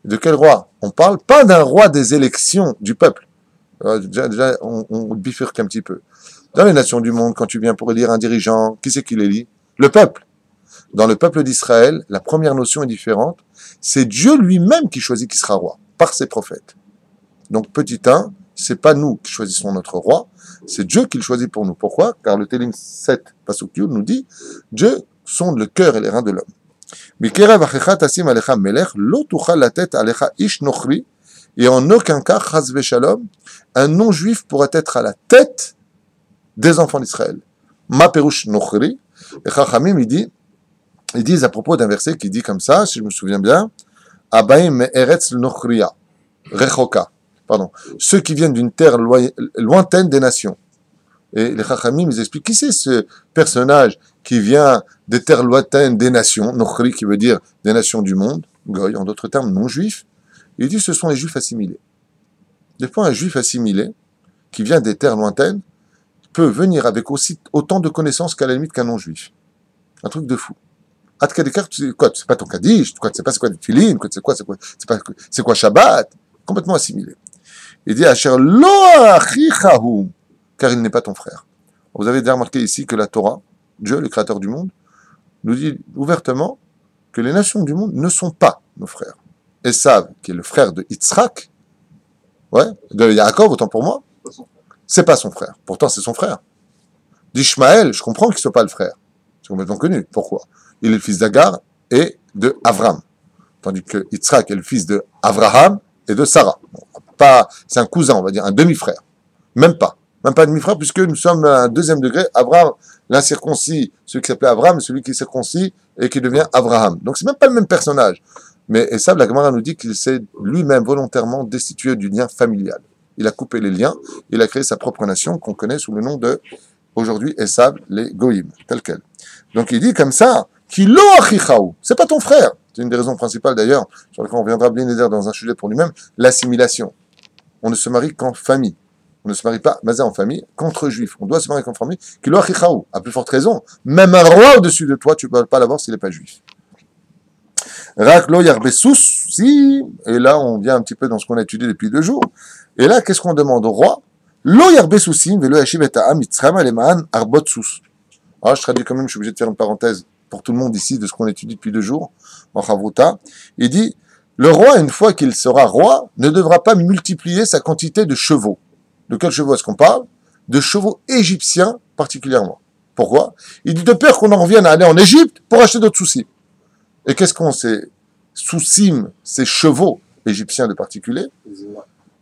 De quel roi? On parle pas d'un roi des élections du peuple. Déjà on bifurque un petit peu. Dans les nations du monde, quand tu viens pour élire un dirigeant, qui c'est qui l'élit? Le peuple. Dans le peuple d'Israël, la première notion est différente. C'est Dieu lui-même qui choisit qui sera roi, par ses prophètes. Donc, petit 1, c'est pas nous qui choisissons notre roi, c'est Dieu qui le choisit pour nous. Pourquoi? Car le Télim 7, Pasuk Yud, nous dit, Dieu sonde le cœur et les reins de l'homme. Mikerev achecha tasim alecha melech, lo tuchal latet alecha ish nochri, et en aucun cas, chas v'shalom, un non-juif pourrait être à la tête des enfants d'Israël. Ma perush nochri, et Chachamim, ils disent à propos d'un verset qui dit comme ça, si je me souviens bien, Abaim me'eretz nochriya, rechoka, pardon, ceux qui viennent d'une terre lointaine des nations. Et les Chachamim, ils expliquent qui c'est ce personnage qui vient des terres lointaines des nations, Nochri qui veut dire des nations du monde, Goy, en d'autres termes non-juifs. Il dit ce sont les juifs assimilés. Des fois, un juif assimilé, qui vient des terres lointaines, peut venir avec aussi autant de connaissances qu'à la limite qu'un non-juif. Un truc de fou. Adkadekar, tu sais quoi, c'est pas ton Kaddish, tu sais pas c'est quoi des Tfilin, c'est quoi Shabbat, complètement assimilé. Il dit Asher lo achichahu, car il n'est pas ton frère. Vous avez déjà remarqué ici que la Torah, Dieu, le créateur du monde, nous dit ouvertement que les nations du monde ne sont pas nos frères. Esav, qui est le frère de Yitzhak, de Yaakov, autant pour moi, c'est pas son frère. Pourtant, c'est son frère. D'Ishmaël, je comprends qu'il ne soit pas le frère. C'est complètement connu. Pourquoi? Il est le fils d'Agar et de Avram. Tandis que Yitzhak est le fils de Avraham et de Sarah. C'est un cousin, on va dire, un demi-frère. Même pas un demi-frère, puisque nous sommes à un deuxième degré. Abraham, l'incirconcis, celui qui s'appelait Avram, celui qui est circoncis et qui devient Avraham. Donc c'est même pas le même personnage. Mais Esav, la Gemara nous dit qu'il s'est lui-même volontairement destitué du lien familial. Il a coupé les liens, il a créé sa propre nation qu'on connaît sous le nom de, aujourd'hui, Esav, les Goïm, tel quel. Donc il dit comme ça, Kilo achichaou, c'est pas ton frère. C'est une des raisons principales d'ailleurs, sur laquelle on reviendra bien dans un sujet pour lui-même, l'assimilation. On ne se marie qu'en famille. On ne se marie pas, mazé en famille, contre juif. On doit se marier qu'en famille. Kilo achichaou, à plus forte raison. Même un roi au-dessus de toi, tu ne peux pas l'avoir s'il n'est pas juif. Rak lo yarbesous, si, et là on vient un petit peu dans ce qu'on a étudié depuis 2 jours. Et là, qu'est-ce qu'on demande au roi? Lo yarbesousim velo yashiv et ha'am yitzcham aleman arbotsus. Alors je traduis quand même, je suis obligé de faire une parenthèse pour tout le monde ici de ce qu'on étudie depuis 2 jours en Chavruta. Il dit, le roi, une fois qu'il sera roi, ne devra pas multiplier sa quantité de chevaux. De quels chevaux est-ce qu'on parle? De chevaux égyptiens particulièrement. Pourquoi? Il dit de peur qu'on en revienne à aller en Égypte pour acheter d'autres soucis. Et qu'est-ce qu'on sait? Soussim, ces chevaux égyptiens de particulier,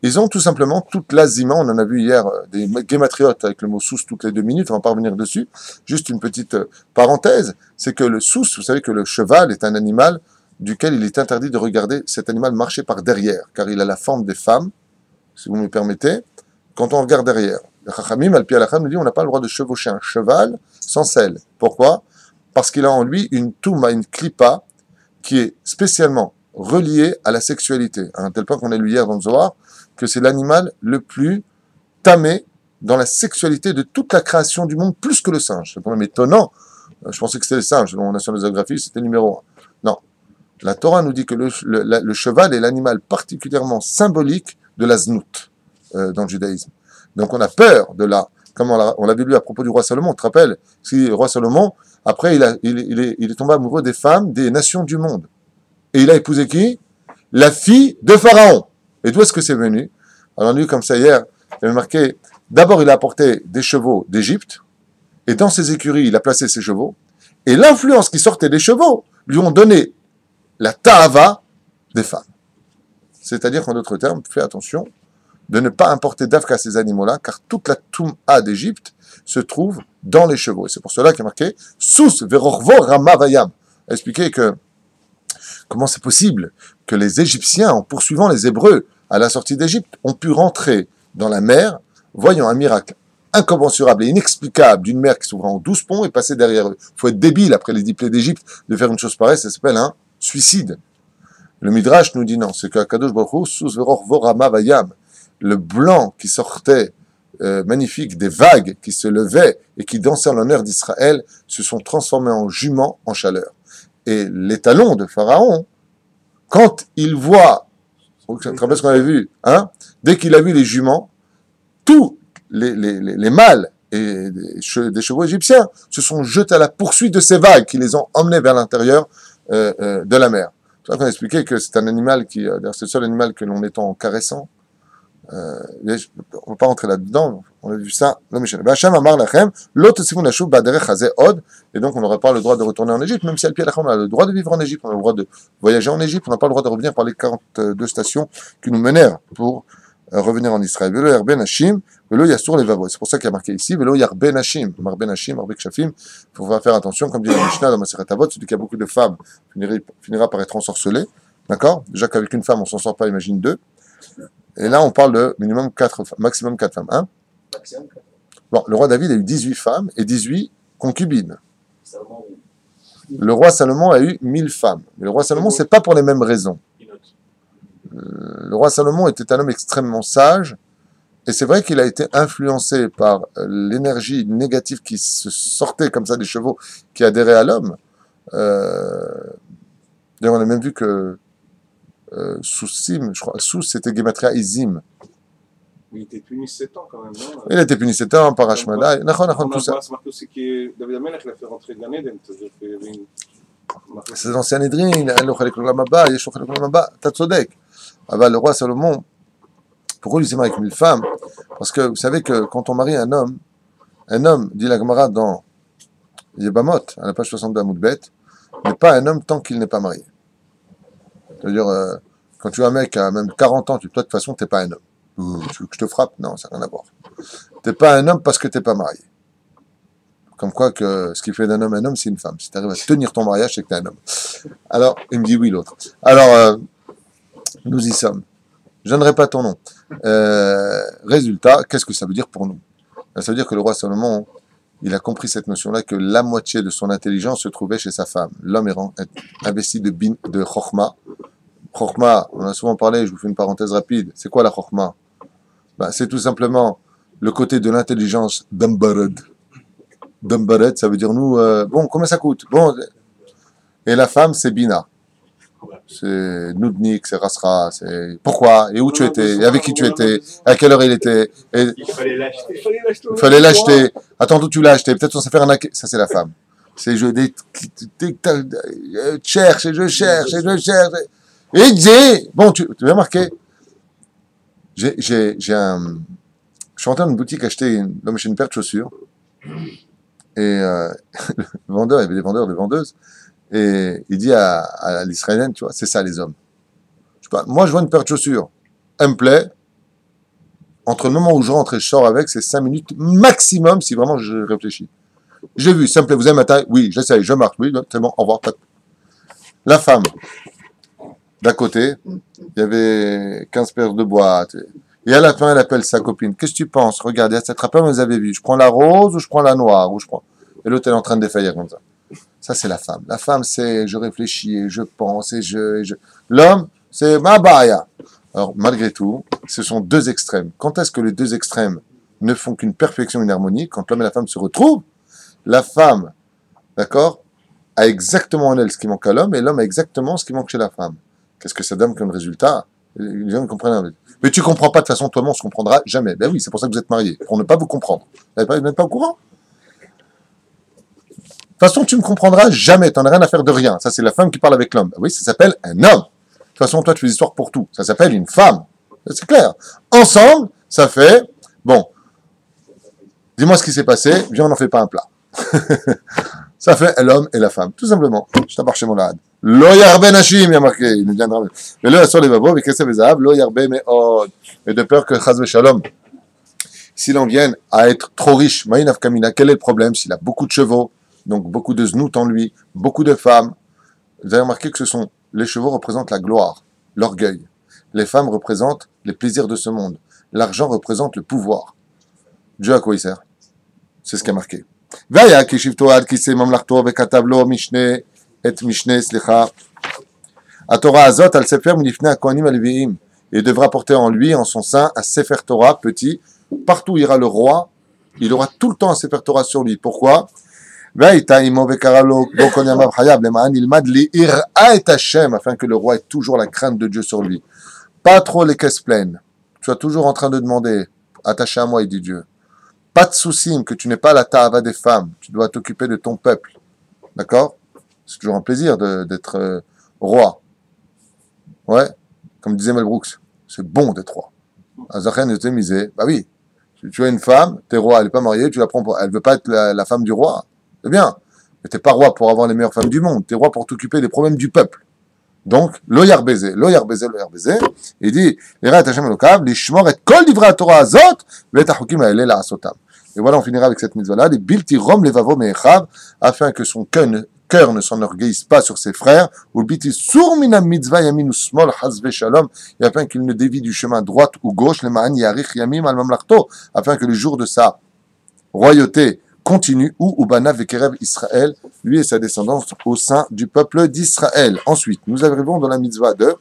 ils ont tout simplement toute l'azima, on en a vu hier des guématriotes avec le mot sous toutes les 2 minutes, on va pas revenir dessus. Juste une petite parenthèse, c'est que le sous, vous savez que le cheval est un animal duquel il est interdit de regarder cet animal marcher par derrière, car il a la forme des femmes, si vous me permettez, quand on regarde derrière. Le Chachamim, Al-Pi Alacham, nous dit on n'a pas le droit de chevaucher un cheval sans selle. Pourquoi? Parce qu'il a en lui une touma, une klipa, qui est spécialement reliée à la sexualité, à un tel point qu'on a lu hier dans le Zohar, que c'est l'animal le plus tamé dans la sexualité de toute la création du monde, plus que le singe. C'est quand même étonnant. Je pensais que c'était le singe, selon la nationalographie, c'était numéro 1. Non. La Torah nous dit que le cheval est l'animal particulièrement symbolique de la znout dans le judaïsme. Donc on a peur de la... Comme on l'avait lu à propos du roi Salomon, tu te rappelles? Si le roi Salomon, après, il est tombé amoureux des femmes des nations du monde. Et il a épousé qui? La fille de Pharaon. Et d'où est-ce que c'est venu? Alors, on a lu comme ça hier, il avait marqué, d'abord il a apporté des chevaux d'Égypte, et dans ses écuries, il a placé ses chevaux, et l'influence qui sortait des chevaux lui ont donné la ta'ava des femmes. C'est-à-dire qu'en d'autres termes, fais attention de ne pas importer d'Afka ces animaux-là, car toute la Toum'a d'Égypte se trouve dans les chevaux. Et c'est pour cela qu'il est marqué « Sous verorvo rama vayam » a expliqué que comment c'est possible que les Égyptiens, en poursuivant les Hébreux à la sortie d'Égypte, ont pu rentrer dans la mer, voyant un miracle incommensurable et inexplicable d'une mer qui s'ouvre en 12 ponts et passer derrière eux. Il faut être débile après les 10 plaies d'Égypte de faire une chose pareille, ça s'appelle un suicide. Le Midrash nous dit non, c'est que Kadosh Baruch Hu, Sous verorvo rama vayam, le blanc qui sortait magnifique des vagues qui se levaient et qui dansaient en l'honneur d'Israël se sont transformés en juments en chaleur. Et les talons de Pharaon, quand il voit, vous te rappelez ce qu'on avait vu, hein, dès qu'il a vu les juments, tous les mâles et des chevaux égyptiens se sont jetés à la poursuite de ces vagues qui les ont emmenés vers l'intérieur de la mer. C'est pour ça qu'on a expliqué que c'est un animal qui, c'est le seul animal que l'on étend en caressant, on ne va pas rentrer là-dedans, on a vu ça. Hachem amar lachem, l'autre c'est la chouba derech hazeh od, et donc on n'aura pas le droit de retourner en Égypte, même si al-pi on a le droit de vivre en Égypte, on a le droit de voyager en Égypte, on n'a pas le droit de revenir par les 42 stations qui nous menèrent pour revenir en Israël. Velo yarbe nashim, velo yasur levavo. C'est pour ça qu'il y a marqué ici, velo yarbe nashim, marbe nashim, marbe kshafim. Il faut faire attention, comme dit le Mishnah dans Masechet Avot, celui qui a beaucoup de femmes finira par être ensorcelé. D'accord? Déjà qu'avec une femme on s'en sort pas, imagine deux. Et là, on parle de minimum 4, maximum 4 femmes. Hein? Bon, le roi David a eu 18 femmes et 18 concubines. Le roi Salomon a eu 1000 femmes. Mais le roi Salomon, c'est pas pour les mêmes raisons. Le roi Salomon était un homme extrêmement sage. Et c'est vrai qu'il a été influencé par l'énergie négative qui se sortait comme ça des chevaux qui adhéraient à l'homme. D'ailleurs, on a même vu que Soussim, je crois, Sous c'était Gematria Izim. Il était puni 7 ans quand même, non? Il a été puni 7 ans par Hashmada. Tout ça. C'est marqué aussi que David Amelech l'a fait rentrer Gan Eden. C'est l'ancien Nédrin, il a l'Ochalek L'Olamaba, il y a l'Ochalek L'Olamaba, t'as tzodek. Ah bah, le roi Salomon, pourquoi il s'est marié avec 1000 femmes? Parce que vous savez que quand on marie un homme, dit la Gemara dans Yebamot, à la page 62 à Moudbet, n'est pas un homme tant qu'il n'est pas marié. C'est-à-dire, quand tu as un mec à même 40 ans, toi, de toute façon, t'es pas un homme. Tu veux que je te frappe? Non, ça n'a rien à voir. T'es pas un homme parce que t'es pas marié. Comme quoi que ce qui fait d'un homme un homme, c'est une femme. Si tu arrives à tenir ton mariage, c'est que t'es un homme. Alors, il me dit oui, l'autre. Alors, nous y sommes. Je donnerai pas ton nom. Résultat, qu'est-ce que ça veut dire pour nous? Ça veut dire que le roi Salomon, il a compris cette notion-là, que la moitié de son intelligence se trouvait chez sa femme. L'homme est investi de chokhma. Chokhma, on a souvent parlé, je vous fais une parenthèse rapide. C'est quoi la chokhma? Ben, c'est tout simplement le côté de l'intelligence d'Ambared. D'Ambared, ça veut dire nous, bon, combien ça coûte? Bon, et la femme, c'est Bina. C'est Noudnik, c'est Rasra, c'est pourquoi, et où tu étais, et avec qui tu étais, à quelle heure il était. Et il fallait l'acheter. Il fallait l'acheter. Attends, d'où tu l'as acheté? Peut-être on s'est fait arnaquer. Ça, c'est la femme. C'est je cherche, et je cherche, et je cherche. Et dis, bon, tu as remarqué, je suis rentré dans une boutique acheter une paire de chaussures. Et le vendeur, il y avait des vendeurs, des vendeuses. Et il dit à l'Israélienne, tu vois, c'est ça les hommes. Je sais pas, moi, je vois une paire de chaussures. Elle me plaît. Entre le moment où je rentre et je sors avec, c'est 5 minutes maximum si vraiment je réfléchis. J'ai vu, ça me plaît, vous aimez ma taille? Oui, j'essaye, je marche, oui, c'est bon, au revoir. La femme, d'à côté, il y avait 15 paires de boîtes. Et à la fin, elle appelle sa copine. Qu'est-ce que tu penses? Regardez, cette rappel, vous avez vu. Je prends la rose ou je prends la noire ou je prends... Et l'autre, elle est en train de défaillir comme ça. Ça, c'est la femme. La femme, c'est je réfléchis et je pense et je... L'homme, c'est ma baya. Alors, malgré tout, ce sont deux extrêmes. Quand est-ce que les deux extrêmes ne font qu'une perfection, une harmonie? Quand l'homme et la femme se retrouvent, la femme, d'accord, a exactement en elle ce qui manque à l'homme, et l'homme a exactement ce qui manque chez la femme. Qu'est-ce que ça donne comme résultat? Les gens ne comprennent rien. Mais tu comprends pas, de toute façon, toi, on se comprendra jamais. Ben oui, c'est pour ça que vous êtes mariés, pour ne pas vous comprendre. Vous n'êtes pas au courant? De toute façon, tu ne me comprendras jamais, tu n'en as rien à faire de rien. Ça, c'est la femme qui parle avec l'homme. Ben oui, ça s'appelle un homme. De toute façon, toi, tu fais des histoires pour tout. Ça s'appelle une femme. C'est clair. Ensemble, ça fait... Bon, dis-moi ce qui s'est passé, viens, on n'en fait pas un plat. Ça fait l'homme et la femme, tout simplement. Je t'appartiens chez mon lad. Lo yarbe nashim, il y a marqué. Il nous viendra. Mais là, sur les babos, mais qu'est-ce que ça veut dire? Lo yarbe me'od. Et de peur que chaz v'shalom, s'il en vienne à être trop riche, ma'inav kamina, quel est le problème? S'il a beaucoup de chevaux, donc beaucoup de znout en lui, beaucoup de femmes. Vous avez remarqué que les chevaux représentent la gloire, l'orgueil. Les femmes représentent les plaisirs de ce monde. L'argent représente le pouvoir. Dieu à quoi il sert? C'est ce qui est marqué. Vaya ki shivto ad ki se mamlachto vekatav lo mishne et mishne slicha. A Torah azot al sefer minifne a kohanim alviim. Et devra porter en lui, en son sein, un sefer Torah petit. Partout où ira le roi, il aura tout le temps un sefer Torah sur lui. Pourquoi? Afin que le roi ait toujours la crainte de Dieu sur lui. Pas trop les caisses pleines. Tu es toujours en train de demander, attaché à moi, il dit Dieu. Pas de soucis, que tu n'es pas la ta'ava des femmes. Tu dois t'occuper de ton peuple. D'accord? C'est toujours un plaisir d'être roi. Ouais? Comme disait Mel Brooks, c'est bon d'être roi. Azachen était misé. Bah oui. Tu as une femme, t'es roi, elle n'est pas mariée, tu la prends pour... Elle veut pas être la femme du roi. C'est bien. Mais t'es pas roi pour avoir les meilleures femmes du monde. T'es roi pour t'occuper des problèmes du peuple. Donc, lo yarbézé. Il dit, et voilà, on finira avec cette mitzvah-là, les bilti rom levavo me'echav, afin que son cœur ne s'enorgueillisse pas sur ses frères, ou bilti sur mina mitzvah yamin ou smol hazve shalom, et afin qu'il ne dévie du chemin droite ou gauche, le ma'an yarich yamim al mamlachto, afin que le jour de sa royauté continue, ou Ubana Vekerev Israël, lui et sa descendance au sein du peuple d'Israël. Ensuite, nous arrivons dans la mitzvah de...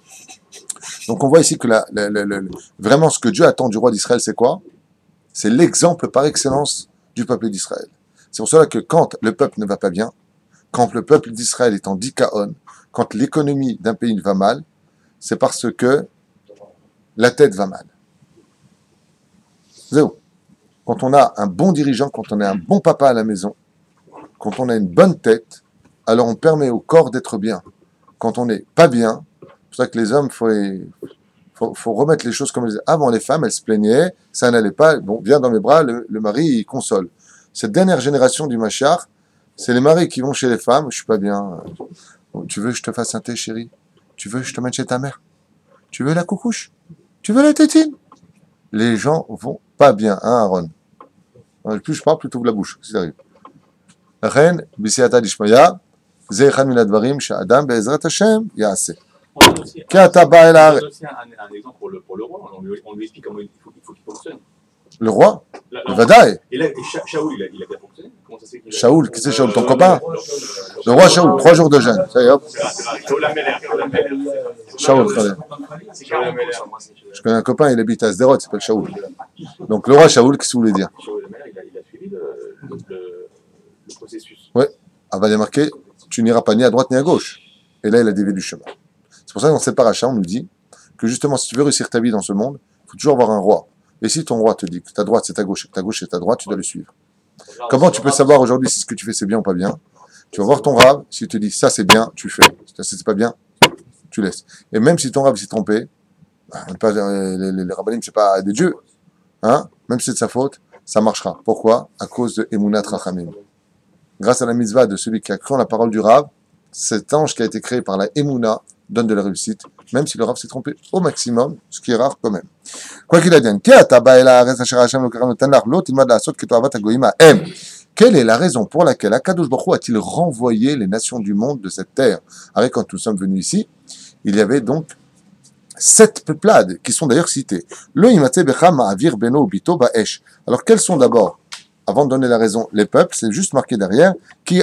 Donc on voit ici que vraiment ce que Dieu attend du roi d'Israël, c'est quoi? C'est l'exemple par excellence du peuple d'Israël. C'est pour cela que quand le peuple ne va pas bien, quand le peuple d'Israël est en dikaon, quand l'économie d'un pays va mal, c'est parce que la tête va mal. Zéro. Quand on a un bon dirigeant, quand on a un bon papa à la maison, quand on a une bonne tête, alors on permet au corps d'être bien. Quand on n'est pas bien, c'est pour ça que les hommes, faut remettre les choses comme elles étaient. Avant, les femmes, elles se plaignaient, ça n'allait pas, bon, viens dans mes bras, le mari, il console. Cette dernière génération du Machar, c'est les maris qui vont chez les femmes, je suis pas bien, tu veux que je te fasse un thé, chérie? Tu veux que je te mette chez ta mère? Tu veux la coucouche? Tu veux la tétine? Les gens vont pas bien, hein, Aaron? Plus je parle, plus tu ouvres la bouche, si ça arrive. לכן, בסייעתא דשמיא, זה אחד מן הדברים שהאדם בעזרת השם יעשה. כי אתה בא אל הארץ. Un exemple pour le roi, on lui explique comment il faut qu'il fonctionne. Le roi? בוודאי. Et là, Shaoul, il a bien fonctionné. Comment ça se fait qu'il a... Shaoul, qui c'est Shaoul, ton copain? Le roi Shaoul, 3 jours de jeûne. Ça y est, hop. Shaoul, je connais un copain, il habite à Sderot, il s'appelle Shaoul. Donc le roi Shaoul, qu'est-ce que vous voulez dire? Il a suivi le processus. Oui, il est marqué, tu n'iras pas ni à droite ni à gauche. Et là, il a dévié du chemin. C'est pour ça que dans cette paracha, on nous dit que justement, si tu veux réussir ta vie dans ce monde, il faut toujours avoir un roi. Et si ton roi te dit que ta droite c'est ta gauche et que ta gauche c'est ta droite, tu dois le suivre. Comment tu peux savoir aujourd'hui si ce que tu fais c'est bien ou pas bien? Tu vas voir ton rave, s'il te dit ça c'est bien, tu fais. Ça c'est pas bien, tu laisses. Et même si ton rave s'est trompé, les rabbinim c'est pas des dieux, hein? Même si c'est de sa faute, ça marchera. Pourquoi? À cause de Emunat Rachamim. Grâce à la mitzvah de celui qui a cru en la parole du Rav, cet ange qui a été créé par la Emouna donne de la réussite, même si le Rav s'est trompé au maximum, ce qui est rare quand même. Quoi qu'il advienne, quelle est la raison pour laquelle Akadosh Baruch Hu a-t-il renvoyé les nations du monde de cette terre? Avec quand nous sommes venus ici, il y avait donc 7 peuplades qui sont d'ailleurs citées. Alors quels sont d'abord, avant de donner la raison, les peuples, c'est juste marqué derrière, qui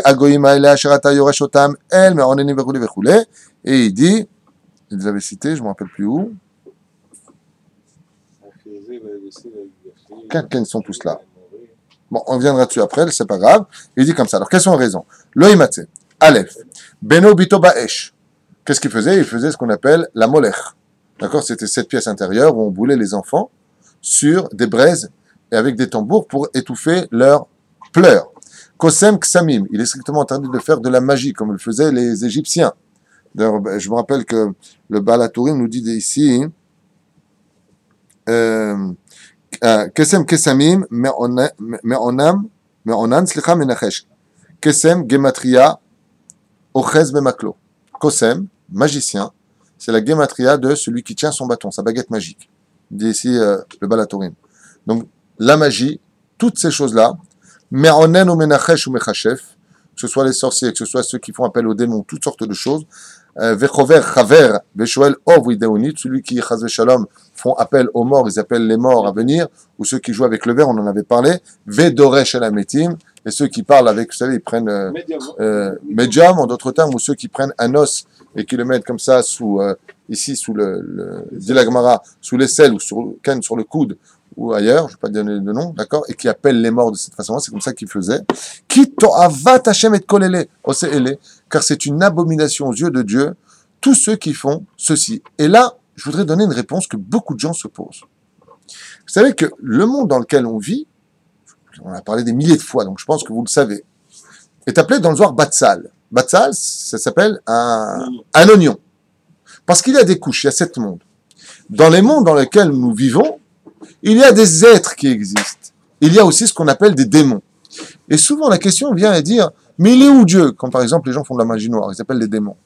et il dit, il les avait cités, je ne me rappelle plus où. Quand ils sont tous là. Bon, on viendra dessus après, c'est pas grave. Il dit comme ça. Alors, quelles sont les raisons? Loïmatse, Aleph, Beno Bito Baesh. Qu'est-ce qu'il faisait? Il faisait ce qu'on appelle la molech. D'accord? C'était cette pièce intérieure où on boulait les enfants sur des braises et avec des tambours pour étouffer leurs pleurs. Kosem Ksamim, il est strictement interdit de faire de la magie comme le faisaient les Égyptiens. D'ailleurs, je me rappelle que le Baal HaTurim nous dit ici Kesem Kesamim Me'onan Slicha Menachesh. Kesem Gematria Ochez Bemaklo. Kosem, magicien, c'est la Gematria de celui qui tient son bâton, sa baguette magique. Il dit ici le Baal HaTurim. Donc, la magie, toutes ces choses-là, Me'onen ou Menachesh ou Mechachef, que ce soit les sorciers, que ce soit ceux qui font appel aux démons, toutes sortes de choses. Vechover, Chaver, Veshoel, Ov, Ideonit, celui qui, Chaz Shalom, font appel aux morts, ils appellent les morts à venir, ou ceux qui jouent avec le verre, on en avait parlé, Vedoresh Elametim, et ceux qui parlent avec, vous savez, ils prennent Medium, en d'autres termes, ou ceux qui prennent un os et qui le mettent comme ça, ici, sous dit la Gemara, sous l'aisselle, ou sur le coude, ou ailleurs, je ne vais pas donner de nom, d'accord, et qui appelle les morts de cette façon-là, c'est comme ça qu'ils faisaient. Car c'est une abomination aux yeux de Dieu, tous ceux qui font ceci. Et là, je voudrais donner une réponse que beaucoup de gens se posent. Vous savez que le monde dans lequel on vit, on a parlé des milliers de fois, donc je pense que vous le savez, est appelé dans le Zohar Batsal. Batsal, ça s'appelle un oignon. Parce qu'il y a des couches, il y a 7 mondes. Dans les mondes dans lesquels nous vivons, Il y a des êtres qui existent. Il y a aussi ce qu'on appelle des démons. Et souvent, la question vient à dire, mais il est où Dieu? Quand par exemple, les gens font de la magie noire, ils s'appellent les démons.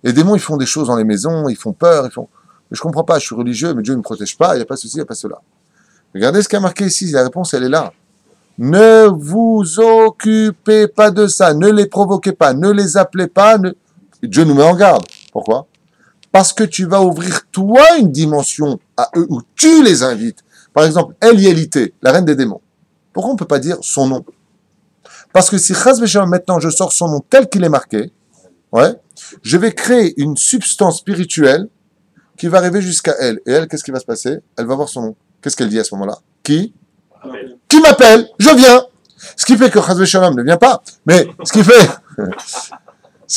Les démons, ils font des choses dans les maisons, ils font peur, ils font... Mais je comprends pas, je suis religieux, mais Dieu ne me protège pas, il n'y a pas ceci, il n'y a pas cela. Regardez ce qui a marqué ici, la réponse, elle est là. Ne vous occupez pas de ça, ne les provoquez pas, ne les appelez pas. Dieu nous met en garde. Pourquoi? Parce que tu vas ouvrir toi une dimension à eux où tu les invites. Par exemple, Elielité, la reine des démons. Pourquoi on ne peut pas dire son nom? Parce que si Chaz V'Shalom, maintenant je sors son nom tel qu'il est marqué, ouais, je vais créer une substance spirituelle qui va arriver jusqu'à elle. Et elle, qu'est-ce qui va se passer? Elle va voir son nom. Qu'est-ce qu'elle dit à ce moment-là? Qui m'appelle? Je viens. Ce qui fait que Chaz V'Shalom ne vient pas. Mais ce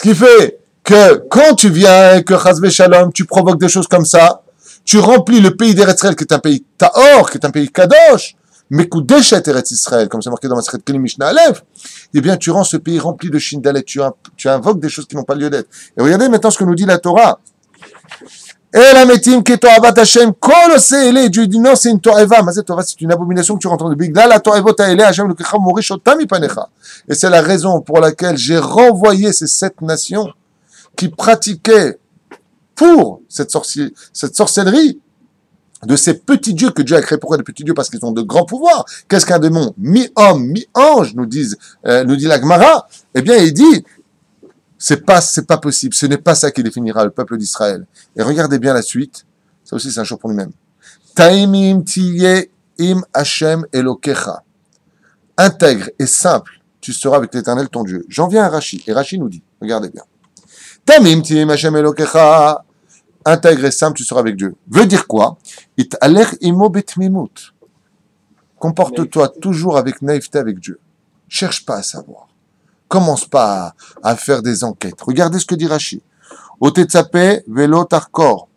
qui fait que quand tu viens et que Chaz V'Shalom, tu provoques des choses comme ça, tu remplis le pays d'Eretz Israël, qui est un pays Tahor, qui est un pays Kadosh, Mekudeshet Eretz Israël, comme c'est marqué dans Masechet Kelim Mishnah Aleph, eh bien, tu rends ce pays rempli de Shindalet, tu invoques des choses qui n'ont pas lieu d'être. Et regardez maintenant ce que nous dit la Torah. Dieu dit non, c'est une Torah. Mais cette Torah, c'est une abomination que tu rentres dans le big. Là, la Torah, et c'est la raison pour laquelle j'ai renvoyé ces 7 nations qui pratiquaient pour cette sorcellerie de ces petits dieux que Dieu a créés. Pourquoi des petits dieux? Parce qu'ils ont de grands pouvoirs. Qu'est-ce qu'un démon? Mi-homme, mi-ange, nous dit la Gemara. Eh bien, il dit, c'est pas possible. Ce n'est pas ça qui définira le peuple d'Israël. Et regardez bien la suite. Ça aussi, c'est un choix pour lui-même. Taimim tiye im Hashem Elokecha. Intègre et simple, tu seras avec l'Éternel ton Dieu. J'en viens à Rashi. Et Rashi nous dit, regardez bien. Taimim tiye im Hashem Elokecha. Intègre et simple, tu seras avec Dieu. Veut dire quoi? It aler imo betmimut. Comporte-toi toujours avec naïveté avec Dieu. Cherche pas à savoir. Commence pas à faire des enquêtes. Regardez ce que dit Rashi. Otetsape velo tarkor.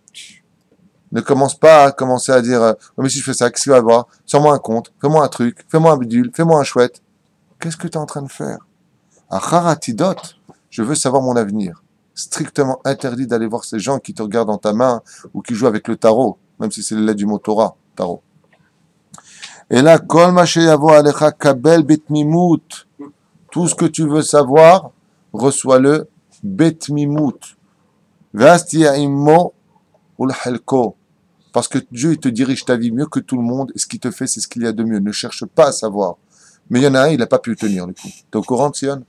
Ne commence pas à commencer à dire, mais si je fais ça, qu'est-ce qu'il va y avoir? Sors-moi un compte, fais-moi un truc, fais-moi un bidule, fais-moi un chouette. Qu'est-ce que tu es en train de faire? Acharatidot, je veux savoir mon avenir. Strictement interdit d'aller voir ces gens qui te regardent dans ta main ou qui jouent avec le tarot, même si c'est le lait du mot Torah, tarot. Et là, kol ma sheyavo alecha kabel betmimut. Tout ce que tu veux savoir, reçois-le betmimut. Vastia immo ulhalko. Parce que Dieu, il te dirige ta vie mieux que tout le monde, et ce qu'il te fait, c'est ce qu'il y a de mieux. Ne cherche pas à savoir. Mais il y en a un, il n'a pas pu tenir, le coup. T'es au courant, Sion?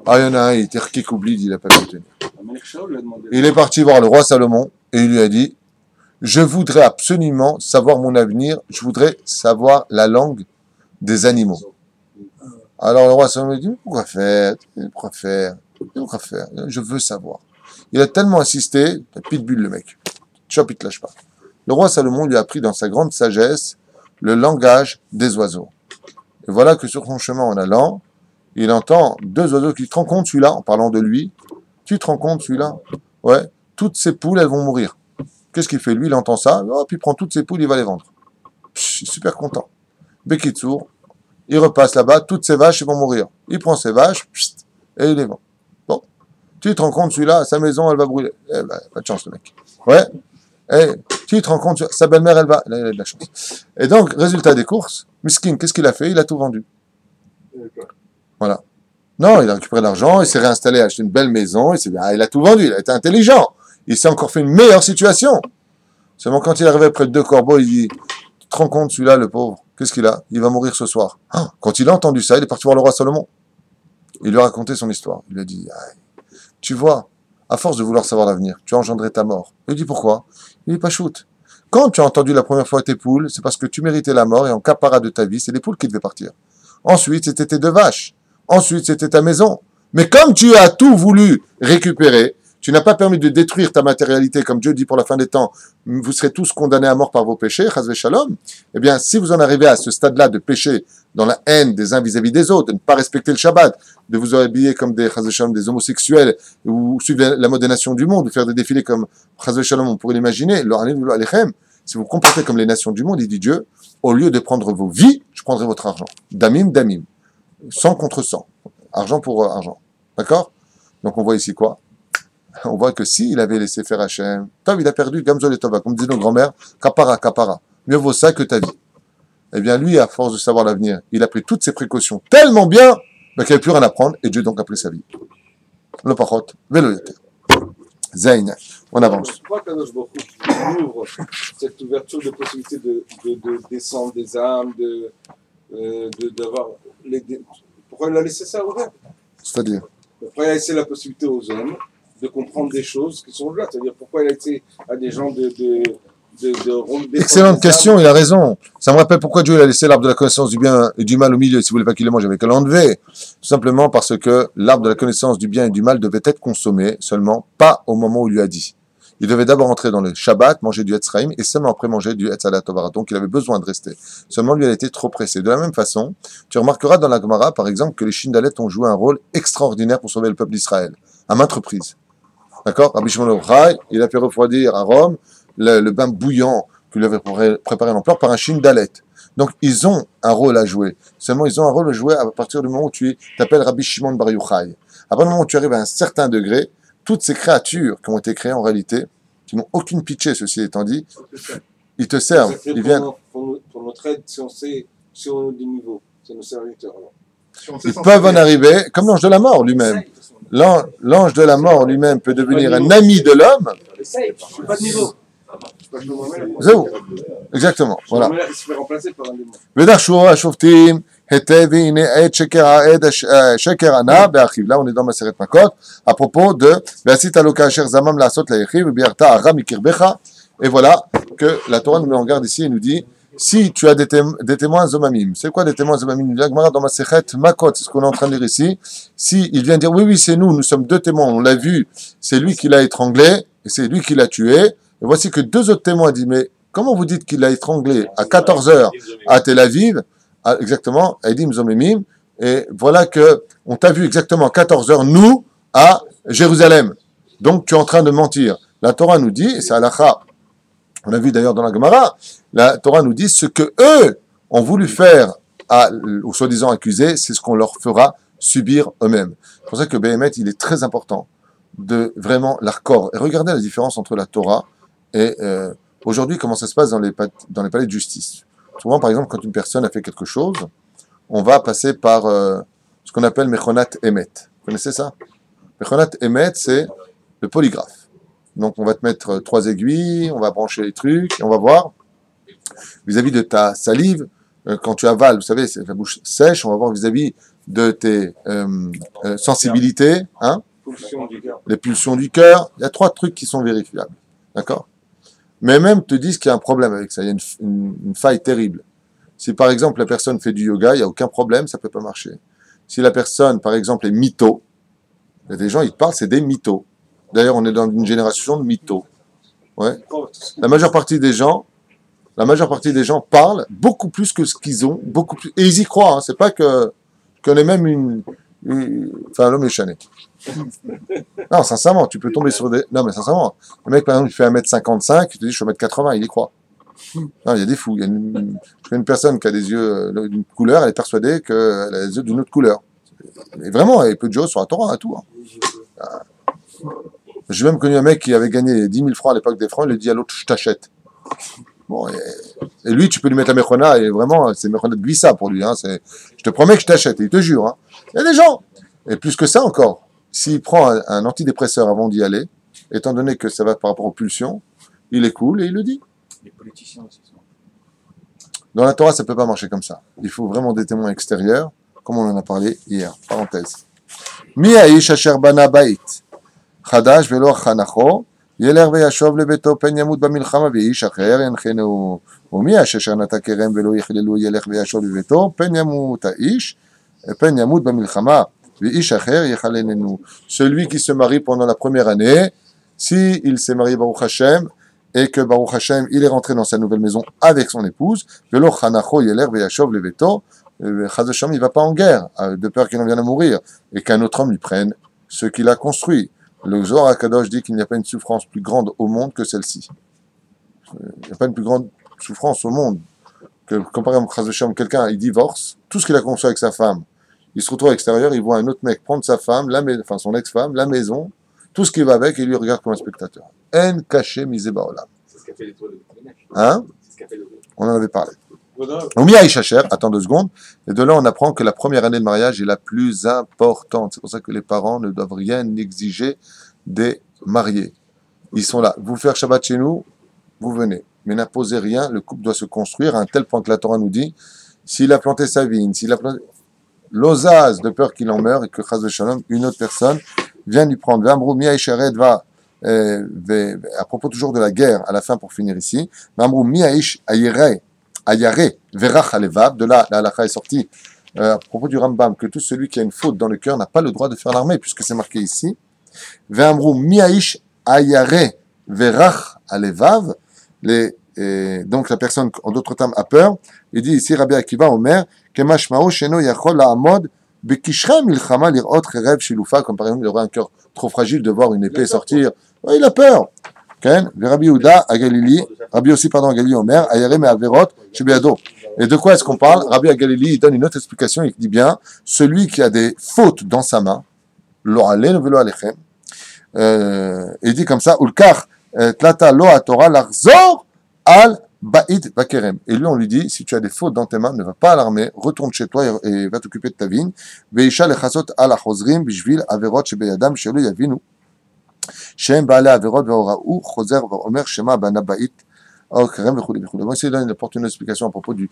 Ah, il y en a un, il était rkikoubli, il n'a pas pu tenir. Il est parti voir le roi Salomon, et il lui a dit, je voudrais absolument savoir mon avenir, je voudrais savoir la langue des animaux. Alors le roi Salomon lui dit, pourquoi faire? Je veux savoir. Il a tellement insisté, pitbull le mec. Chop, il te lâche pas. Le roi Salomon lui a appris dans sa grande sagesse le langage des oiseaux. Et voilà que sur son chemin en allant, il entend 2 oiseaux qui te rend compte celui-là, en parlant de lui. Tu te rends compte celui-là? Ouais. Toutes ces poules, elles vont mourir. Qu'est-ce qu'il fait? Lui, il entend ça, puis il prend toutes ces poules, il va les vendre. Super content. Bekitsour, il repasse là-bas, toutes ces vaches, elles vont mourir. Il prend ces vaches, et il les vend. Bon. Tu te rends compte celui-là, sa maison, elle va brûler. Eh ben, pas de chance, le mec. Ouais. Et tu te rends compte, sa belle-mère, elle va... Là, il a de la chance. Et donc, résultat des courses, Miskin, qu'est-ce qu'il a fait? Il a tout vendu. Voilà. Non, il a récupéré l'argent, il s'est réinstallé, a acheté une belle maison, il a tout vendu, il a été intelligent. Il s'est encore fait une meilleure situation. Seulement quand il est arrivé près de 2 corbeaux, il dit, tu te rends compte, celui-là, le pauvre, qu'est-ce qu'il a? Il va mourir ce soir. Quand il a entendu ça, il est parti voir le roi Salomon. Il lui a raconté son histoire. Il lui a dit, tu vois, à force de vouloir savoir l'avenir, tu as engendré ta mort. Il lui dit, pourquoi? Il dit, pas shoot. Quand tu as entendu la première fois tes poules, c'est parce que tu méritais la mort et en capara de ta vie, c'est les poules qui devaient partir. Ensuite, c'était tes 2 vaches. Ensuite, c'était ta maison. Mais comme tu as tout voulu récupérer, tu n'as pas permis de détruire ta matérialité, comme Dieu dit pour la fin des temps, vous serez tous condamnés à mort par vos péchés, chas v'shalom. Eh bien, si vous en arrivez à ce stade-là de péché, dans la haine des uns vis-à-vis des autres, de ne pas respecter le Shabbat, de vous habiller comme des chas v'shalom, des homosexuels, ou suivre la mode des nations du monde, ou faire des défilés comme chas v'shalom, on pourrait l'imaginer, si vous vous comportez comme les nations du monde, il dit Dieu, au lieu de prendre vos vies, je prendrai votre argent. Damim, damim. 100 contre 100. Argent pour argent. D'accord? Donc on voit ici quoi? On voit que s'il avait laissé faire Hachem, il a perdu Gamzol et Tova, comme disent nos grands-mères, kapara, kapara. Mieux vaut ça que ta vie. eh bien lui, à force de savoir l'avenir, il a pris toutes ses précautions tellement bien qu'il n'y avait plus rien à prendre, et Dieu donc a pris sa vie. Le pachot, velo yoter. Zayn, on avance. Pourquoi Kadosh Baruch Hu ouvre cette ouverture de possibilité de descendre des âmes, d'avoir pourquoi il a laissé ça ouvert? C'est-à-dire Pourquoi il a laissé la possibilité aux hommes de comprendre des choses qui sont là? C'est-à-dire pourquoi il a laissé à des gens de excellente question, il a raison. Ça me rappelle pourquoi Dieu a laissé l'arbre de la connaissance du bien et du mal au milieu. Si vous voulez pas qu'il le mange, avec l'enlever. Tout simplement parce que l'arbre de la connaissance du bien et du mal devait être consommé seulement, pas au moment où il lui a dit. Il devait d'abord entrer dans le Shabbat, manger du Etz Chaim, et seulement après manger du Etz Hadat Tovara. Donc il avait besoin de rester. Seulement lui, il a été trop pressé. De la même façon, tu remarqueras dans la Gemara, par exemple, que les Shindalet ont joué un rôle extraordinaire pour sauver le peuple d'Israël, à maintes reprises. D'accord? Rabbi Shimon Yochai, il a fait refroidir à Rome le bain bouillant que lui avait préparé l'empereur par un Shindalet. Donc ils ont un rôle à jouer. Seulement ils ont un rôle à jouer à partir du moment où tu t'appelles Rabbi Shimon Bar Yochai. À partir du moment où tu arrives à un certain degré, toutes ces créatures qui ont été créées en réalité, qui n'ont aucune pitché, ceci étant dit, ils te servent, ils viennent. Pour notre aide, si on a des niveaux, c'est nos serviteurs. Alors. Ils peuvent en arriver, comme l'ange de la mort lui-même. L'ange de la mort lui-même peut devenir un ami de l'homme. Je suis pas de niveau. Zéro. Exactement. Voilà. Il se fait remplacer par un démon. Là, on est dans Maseret Makot, à propos de et voilà que la Torah nous met en garde ici et nous dit si tu as des témoins zomamim, c'est quoi des témoins zomamim? La Gemara dans Maseret Makot, c'est ce qu'on est en train de lire ici. Si il vient dire oui, c'est nous sommes deux témoins, on l'a vu, c'est lui qui l'a étranglé et c'est lui qui l'a tué. Et voici que deux autres témoins disent mais comment vous dites qu'il l'a étranglé à 14h à Tel Aviv? Exactement, Aidim Zomemim, et voilà que on t'a vu exactement à 14h, nous, à Jérusalem. Donc tu es en train de mentir. La Torah nous dit, et c'est halakha, on a vu d'ailleurs dans la Gemara, la Torah nous dit ce que eux ont voulu faire aux soi-disant accusés, c'est ce qu'on leur fera subir eux-mêmes. C'est pour ça que Béhémet, il est très important de vraiment l'arcor. Et regardez la différence entre la Torah et aujourd'hui, comment ça se passe dans les palais de justice. Souvent, par exemple, quand une personne a fait quelque chose, on va passer par ce qu'on appelle Mechonat Emet. Vous connaissez ça? Mechonat Emet, c'est le polygraphe. Donc, on va te mettre 3 aiguilles, on va brancher les trucs, et on va voir, vis-à-vis de ta salive, quand tu avales, vous savez, c'est la bouche sèche, on va voir vis-à-vis de tes sensibilités, hein, les pulsions du cœur. Il y a 3 trucs qui sont vérifiables. D'accord? Mais même te disent qu'il y a un problème avec ça, il y a une faille terrible. Si par exemple la personne fait du yoga, il n'y a aucun problème, ça ne peut pas marcher. Si la personne, par exemple, est mytho, il y a des gens, ils te parlent, c'est des mythos. D'ailleurs, on est dans une génération de mythos. Ouais. La majeure partie des gens parlent beaucoup plus que ce qu'ils ont, beaucoup plus, et ils y croient, hein. C'est pas qu'on est même l'homme est chané. Non, sincèrement, tu peux tomber sur des... Non, mais sincèrement, le mec, par exemple, il fait 1m55, il te dit, je suis 1m80, il y croit. Non, il y a des fous. Je connais une personne qui a des yeux d'une couleur, elle est persuadée qu'elle a des yeux d'une autre couleur. Et vraiment, il y a peu de choses sur la Torah, à tout. Hein. J'ai même connu un mec qui avait gagné 10 000 francs à l'époque des francs, il lui dit à l'autre, je t'achète. Bon, et lui, tu peux lui mettre la Mechona, et vraiment, c'est Mechona de glissa pour lui. Hein, je te promets que je t'achète, et il te jure. Hein. Il y a des gens. Et plus que ça encore, s'il prend un antidépresseur avant d'y aller, étant donné que ça va par rapport aux pulsions, il est cool et il le dit. Les politiciens aussi sont. Dans la Torah, ça ne peut pas marcher comme ça. Il faut vraiment des témoins extérieurs, comme on en a parlé hier. Parenthèse. Mi ha'ish asher bana bait chadash velo chanacho yeler veyashov lebeto pen yamut bamilchama veish acher yanchenu ומי אשר נטע כרם ולא יכללו ילך וישוב לביתו פן ימות האיש פן ימות במלחמה ואיש אחר יחללנו. Celui qui se marie pendant la première année, si il s'est marié Baruch Hashem et que Baruch Hashem il est rentré dans sa nouvelle maison avec son épouse, velo chanacho yeler veyashov lebeto, Chaz Hashem il va pas en guerre de peur qu'il en vienne à mourir et qu'un autre homme lui prenne ce qu'il a construit. Le Zohar HaKadosh dit qu'il n'y a pas une souffrance plus grande au monde que celle-ci. Il n'y a pas une plus grande souffrance au monde que, comme par exemple, Chaz Hashem, quelqu'un, il divorce, tout ce qu'il a construit avec sa femme, il se retrouve à l'extérieur, il voit un autre mec prendre sa femme, enfin son ex-femme, la maison, tout ce qui va avec, et lui regarde comme un spectateur. En caché misé baolam. C'est ce qu'a fait l'étoile de Ménage. Hein? C'est ce qu'a fait le... On en avait parlé. Oumia Ishacher, attends 2 secondes. Et de là, on apprend que la première année de mariage est la plus importante. C'est pour ça que les parents ne doivent rien exiger des mariés. Ils sont là. Vous faire Shabbat chez nous, vous venez. Mais n'imposez rien. Le couple doit se construire à un tel point que la Torah nous dit, s'il a planté sa vigne, s'il a planté l'osaz de peur qu'il en meure et que Chaz Shalom, une autre personne vient lui prendre. V'amrou Mia Isharet va, à propos toujours de la guerre, à la fin pour finir ici, V'amrou Mia Ish Ayare Verach Alevav, de là, la halakha est sortie, à propos du Rambam, que tout celui qui a une faute dans le cœur n'a pas le droit de faire l'armée, puisque c'est marqué ici. V'amrou Mia Ish Ayare Verach Alevav, donc la personne, en d'autres termes, a peur. Il dit ici, Rabbi Akiva Omer, Kemashmao Sheno Yachol La'amod Bekishra Milchama Lirot Cherev Shilufa, comme par exemple, il aurait un cœur trop fragile de voir une épée sortir. Ouais, il a peur. Rabbi Yehuda à Galilée, Rabbi aussi, pardon, à Galilée Omer, Ayare Me'averot Shebeado. Et de quoi est-ce qu'on parle? Rabbi à Galilée, il donne une autre explication, il dit bien, celui qui a des fautes dans sa main, Lo Ale Velo Alechem, il dit comme ça, Ulkar Tlata Lo Torah Larzor Al Ba'id Bakerem. Et lui, on lui dit, si tu as des fautes dans tes mains, ne va pas à l'armée, retourne chez toi et va t'occuper de ta vigne. Veisha lechasot al achozrim bishvil averot shebeyadam shelu yavinu. Shem ba'ale averot ve'ora'u choser ve'omer shema bana ba'it kerem v'choude v'choude. Moi, il apporte une explication à propos du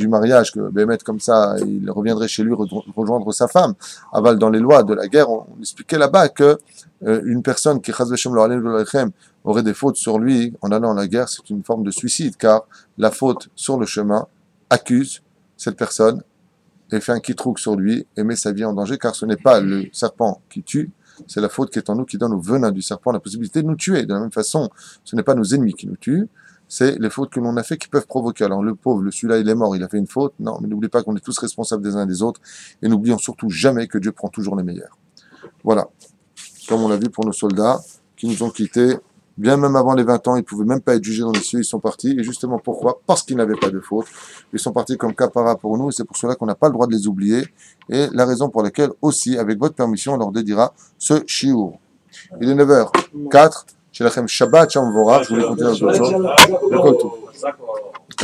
mariage, que Bémet, comme ça, il reviendrait chez lui rejoindre sa femme. Aval, dans les lois de la guerre, on expliquait là-bas que une personne qui chaz v'shem lo alen v'lo aurait des fautes sur lui en allant à la guerre, c'est une forme de suicide, car la faute sur le chemin accuse cette personne et fait un kitrouk sur lui et met sa vie en danger, car ce n'est pas le serpent qui tue, c'est la faute qui est en nous qui donne au venin du serpent la possibilité de nous tuer. De la même façon, ce n'est pas nos ennemis qui nous tuent, c'est les fautes que l'on a fait qui peuvent provoquer. Alors le pauvre, celui-là, il est mort, il a fait une faute. Non, mais n'oubliez pas qu'on est tous responsables des uns et des autres, et n'oublions surtout jamais que Dieu prend toujours les meilleurs. Voilà, comme on l'a vu pour nos soldats qui nous ont quittés. Bien même avant les 20 ans, ils ne pouvaient même pas être jugés dans les cieux, ils sont partis. Et justement, pourquoi? Parce qu'ils n'avaient pas de faute. Ils sont partis comme capara pour nous, et c'est pour cela qu'on n'a pas le droit de les oublier. Et la raison pour laquelle aussi, avec votre permission, on leur dédiera ce shiur. Il est 9h04. Chez la Shabbat, Shalom Vorach. Je voulais continuer avec autre chose.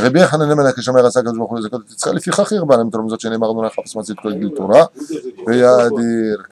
רבי יחנן מלך השמר עשה הקדוש ברוך הוא לזכות את יצחק לפיכך הרבה להם תרמוזות שנאמר אדוני חפש מצית כל גיל תורה ויאדיר